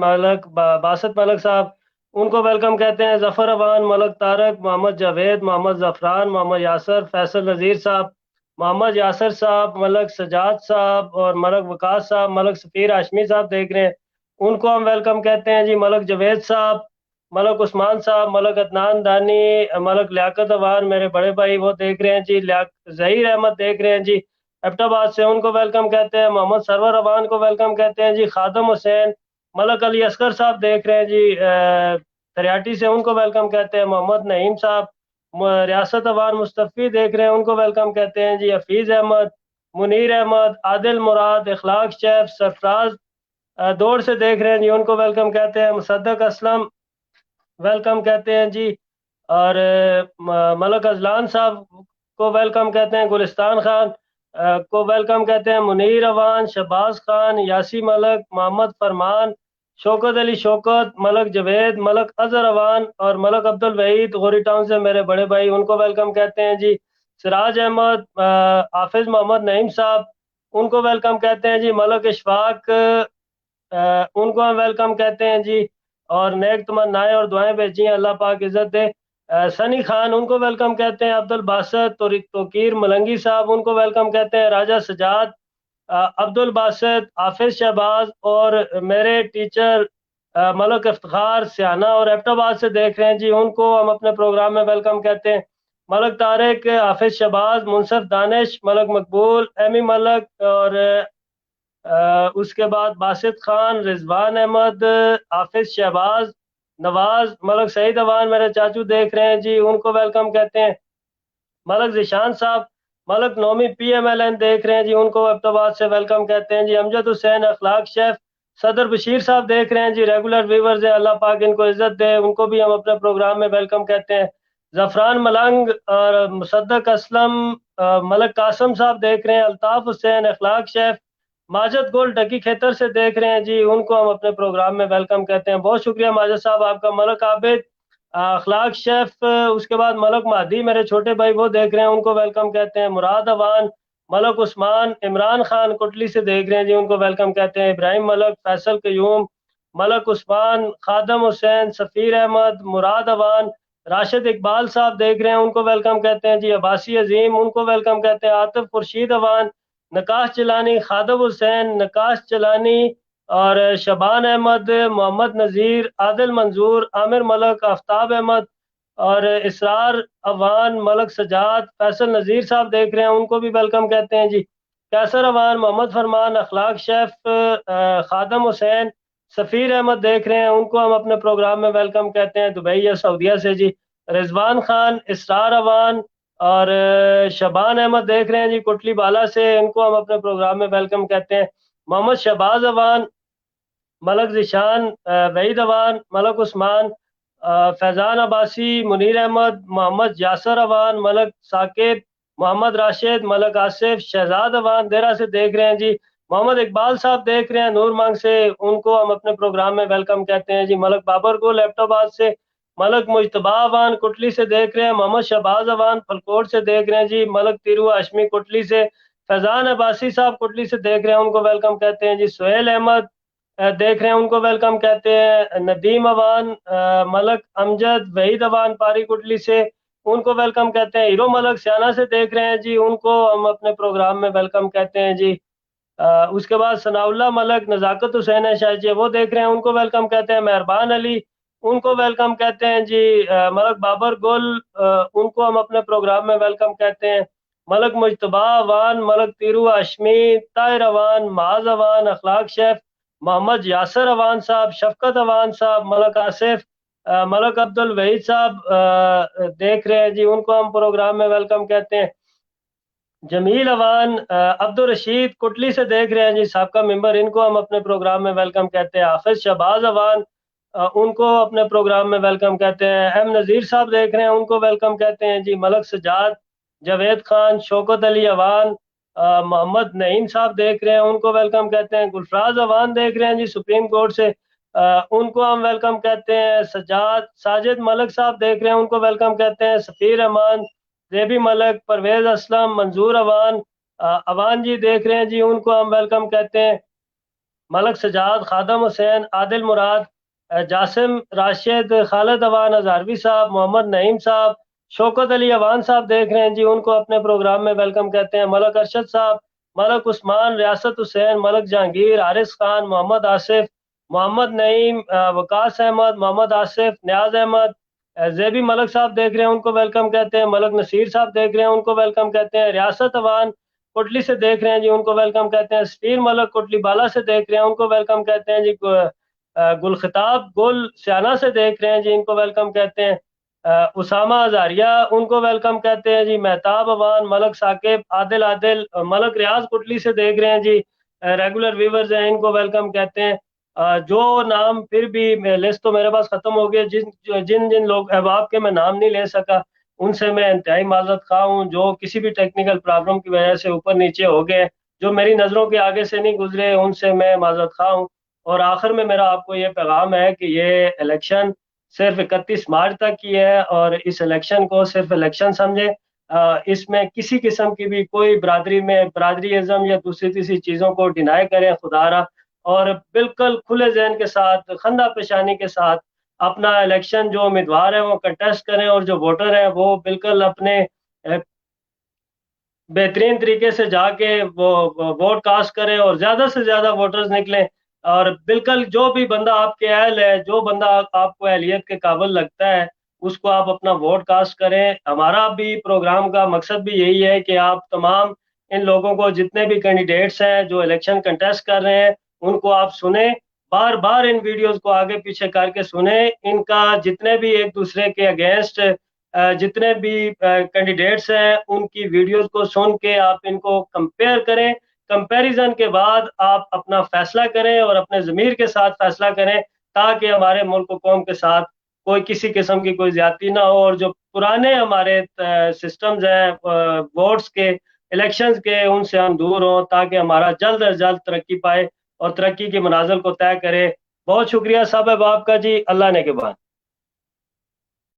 [SPEAKER 1] बासत मलक साहब, उनको वेलकम कहते हैं। जफर अवान, मलक तारक, मोहम्मद जावेद, मोहम्मद जफरान, मोहम्मद यासर, फैसल नज़ीर साहब, मोहम्मद यासर साहब, मलक सजाद साहब और मलक वकास साहब, मलक सफ़ीर हाशमी साहब देख रहे हैं, उनको हम वेलकम कहते हैं जी। मलक जवेद साहब, मलक उस्मान साहब, मलक अदनान दानी, मलक लियाकत अवान मेरे बड़े भाई वो देख रहे हैं जी। जहीर अहमद देख रहे हैं जी एबटाबाद से, उनको वेलकम कहते हैं। मोहम्मद सरवर अवान को वेलकम कहते हैं जी। खादम हुसैन, मलक अली असगर साहब देख रहे हैं जी थरियाटी से, उनको वेलकम कहते हैं। मोहम्मद नईम साहब, रियासत अवान मुस्तफ़ी देख रहे हैं, उनको वेलकम कहते हैं जी। हफीज़ अहमद, मुनीर अहमद, आदिल मुराद, इखलाक शेफ, सरफराज दौड़ से देख रहे हैं जी, उनको वेलकम कहते हैं। मुसद्दक असलम वेलकम कहते हैं जी। और मलक अजलान साहब को वेलकम कहते हैं। गुलिस्तान खान, को वेलकम कहते हैं। मुनीर अवान, शहबाज खान, यासी मलक, मोहम्मद फरमान, शौकत अली शौकत, मलक जवेद, मलक अजहर अवान और मलक अब्दुल वहीद गौरी टाउन से मेरे बड़े भाई, उनको वेलकम कहते हैं जी। सिराज अहमद, हाफिज मोहम्मद नईम साहब, उनको वेलकम कहते हैं जी। मलक इशफाक, उनको हम वेलकम कहते हैं जी। और नेक तमन्नाएं और दुआएं भेजी हैं, अल्लाह पाक इज्जत दे। सनी खान, उनको वेलकम कहते हैं। अब्दुल बासत तोकीर मलंगी साहब, उनको वेलकम कहते हैं। राजा सजाद, अब्दुल बासत, हाफिज शहबाज और मेरे टीचर मलक इफ्तिखार सियाना और एबटाबाद से देख रहे हैं जी, उनको हम अपने प्रोग्राम में वेलकम कहते हैं। मलक तारिक, हाफिज शहबाज, मुनसफ दानिश, मलक मकबूल, एमी मलक और उसके बाद बासित खान, रिजवान अहमद, हाफिज शहबाज, नवाज, मलक सईद अवान मेरे चाचू देख रहे हैं जी, उनको वेलकम कहते हैं। मलक जिशान साहब, मलक नौमी PMLN देख रहे हैं जी, उनको अब्दाबाद से वेलकम कहते हैं जी। अमजद हुसैन अखलाक शेफ, सदर बशीर साहब देख रहे हैं जी, रेगुलर व्यूवर्स हैं, अल्लाह पाक इनको इज्जत दे, उनको भी हम अपने प्रोग्राम में वेलकम कहते हैं। जफरान मलंग और मुसद्दक असलम, मलक कासम साहब देख रहे हैं। अल्ताफ हुसैन अखलाक शेफ, माजद गोल ढकी खेतर से देख रहे हैं जी, उनको हम अपने प्रोग्राम में वेलकम कहते हैं। बहुत शुक्रिया माजद साहब आपका। मलक आबिद, अखलाक शेफ, उसके बाद मलक महदी मेरे छोटे भाई वो देख रहे हैं, उनको वेलकम कहते हैं। मुराद अवान, मलक उस्मान, इमरान खान कुटली से देख रहे हैं जी, उनको वेलकम कहते हैं। इब्राहिम मलक, फैसल कयूम, मलक उस्मान, खादम हुसैन, सफ़ीर अहमद, मुराद अवान, राशिद इकबाल साहब देख रहे हैं, उनको वेलकम कहते हैं जी। अब्बासी अजीम, उनको वेलकम कहते हैं। आतिफ खुर्शीद अवान, नकाश चलानी, खादम हुसैन, नकाश चलानी और शबान अहमद, मोहम्मद नज़ीर, आदिल मंजूर, आमिर मलक, आफ्ताब अहमद और इसरार अवान, मलक सजाद, फैसल नज़ीर साहब देख रहे हैं, उनको भी वेलकम कहते हैं जी। कैसर अवान, मोहम्मद फरमान, अखलाक शेफ, खादम हुसैन, सफ़ीर अहमद देख रहे हैं, उनको हम अपने प्रोग्राम में वेलकम कहते हैं दुबई या सऊदीया से जी। रिजवान खान, इसरार अवान और शबान अहमद देख रहे हैं जी कोटली बाला से, इनको हम अपने प्रोग्राम में वेलकम कहते हैं। मोहम्मद शहबाज अवान, मलक जिशान, वहीद अवान, मलक उस्मान, फैज़ान अब्बासी, मुनीर अहमद, मोहम्मद यासर अवान, मलक साकिब, मोहम्मद राशिद, मलक आसिफ, शहजाद अवान देरा से देख रहे हैं जी। मोहम्मद इकबाल साहब देख रहे हैं नूर मांग से, उनको हम अपने प्रोग्राम में वेलकम कहते हैं जी। मलक बाबर को लैपटॉबाद से, मलक मुजतबा अवान कुटली से देख रहे हैं। मोहम्मद शहबाज अवान फलकोट से देख रहे हैं जी। मलक तिरु हाशमी कुटली से, फैज़ान अब्बासी साहब कुटली से देख रहे हैं, उनको वेलकम कहते हैं जी। सुहेल अहमद देख रहे हैं, उनको वेलकम कहते हैं। नदीम अवान, मलक अमजद, वहीद अवान पारी कुटली से, उनको वेलकम कहते हैं। हीरो मलक सियाना से देख रहे हैं जी, उनको हम अपने प्रोग्राम में वेलकम कहते हैं जी। उसके बाद सनाउल्ला मलक, नज़ाकत हुसैन है शायद जी, वो देख रहे हैं, उनको वेलकम कहते हैं। मेहरबान अली, उनको वेलकम कहते हैं जी। मलक बाबर गुल, उनको हम अपने प्रोग्राम में वेलकम कहते हैं। मलक मुजतबा अवान, मलक तिरु हाशमी, ताहिर अवान, माज अवान, अखलाक शेफ, मोहम्मद यासर अवान साहब, शफकत अवान साहब, मलक आसिफ, मलक अब्दुल वहीद साहब देख रहे हैं जी, उनको हम प्रोग्राम में वेलकम कहते हैं। जमील अवान, अब्दुल रशीद कुटली से देख रहे हैं जी, साबका मेंबर, इनको हम अपने प्रोग्राम में वेलकम कहते हैं। हाफिज शहबाज अवान, उनको अपने प्रोग्राम में वेलकम कहते हैं। एम नज़ीर साहब देख रहे हैं, उनको वेलकम कहते हैं जी। मलक सजाद, जावेद खान, शौकत अली अवान, मोहम्मद नईम साहब देख रहे हैं, उनको वेलकम कहते हैं। गुलफराज अवान देख रहे हैं जी सुप्रीम कोर्ट से, उनको हम वेलकम कहते हैं। सजाद साजिद मलक साहब देख रहे हैं, उनको वेलकम कहते हैं। सफ़ीर रहमान, जेबी मलक, परवेज असलम, मंजूर अवान, अवान जी देख रहे हैं जी, उनको हम वेलकम कहते हैं। मलक सजाद, खादम हुसैन, आदिल मुराद, जासिम राशिद, खालिद अवान हजारवी साहब, मोहम्मद नईम साहब, शौकत अली अवान साहब देख रहे हैं जी, उनको अपने प्रोग्राम में वेलकम कहते हैं। मलक अरशद साहब, मलक उस्मान, रियासत हुसैन, मलक जहांगीर, हारिस खान, मोहम्मद आसिफ, मोहम्मद नईम, वकास अहमद, मोहम्मद आसिफ, न्याज अहमद, जेबी मलक साहब देख रहे हैं, उनको वेलकम कहते हैं। मलक नसीर साहब देख रहे हैं, उनको वेलकम कहते हैं। रियासत अवान कोटली से देख रहे हैं जी, उनको वेलकम कहते हैं। स्टीर मलक कोटली बाला से देख रहे हैं, उनको वेलकम कहते हैं जी। गुल खिताब गुल सियाना से देख रहे हैं जी, इनको वेलकम कहते हैं। उसामा हजारिया, उनको वेलकम कहते हैं जी। मेहताब अवान, मलक साकिब, आदिल आदिल, मलक रियाज कुटली से देख रहे हैं जी, रेगुलर व्यूवर्स हैं, इनको वेलकम कहते हैं। जो नाम फिर भी लिस्ट तो मेरे पास खत्म हो गया, जिन जिन जिन लोग अहबाब के मैं नाम नहीं ले सका, उनसे मैं इंतहाई माजरत खा हूँ, जो किसी भी टेक्निकल प्रॉब्लम की वजह से ऊपर नीचे हो गए, जो मेरी नज़रों के आगे से नहीं गुजरे, उनसे मैं माजरत खा हूँ। और आखिर में मेरा आपको ये पैगाम है कि ये इलेक्शन सिर्फ 31 मार्च तक की है, और इस इलेक्शन को सिर्फ इलेक्शन समझे। इसमें किसी किस्म की भी कोई बरादरी में बरादरीज़म या दूसरी तीसरी चीज़ों को डिनाई करें खुदारा, और बिल्कुल खुले जहन के साथ, खंदा पेशानी के साथ अपना इलेक्शन जो उम्मीदवार है वो कंटेस्ट करें, और जो वोटर है वो बिल्कुल अपने बेहतरीन तरीके से जाके वो वोट कास्ट करें, और ज़्यादा से ज़्यादा वोटर्स निकलें। और बिल्कुल जो भी बंदा आपके अहल है, जो बंदा आपको अहलियत के काबिल लगता है, उसको आप अपना वोट कास्ट करें। हमारा भी प्रोग्राम का मकसद भी यही है कि आप तमाम इन लोगों को, जितने भी कैंडिडेट्स हैं जो इलेक्शन कंटेस्ट कर रहे हैं, उनको आप सुने, बार-बार इन वीडियोज़ को आगे पीछे करके सुने। इनका जितने भी एक दूसरे के अगेंस्ट जितने भी कैंडिडेट्स हैं, उनकी वीडियोज़ को सुन के आप इनको कंपेयर करें। कंपैरिज़न के बाद आप अपना फैसला करें, और अपने ज़मीर के साथ फैसला करें, ताकि हमारे मुल्क व कौम के साथ कोई किसी किस्म की कोई ज़्यादती ना हो, और जो पुराने हमारे सिस्टम्स हैं वोट्स के, इलेक्शंस के, उनसे हम दूर हों, ताकि हमारा जल्द अज़ जल्द तरक्की पाए और तरक्की के मनाज़िल को तय करे। बहुत शुक्रिया साहब आपका जी, अल्लाह ने के बाद।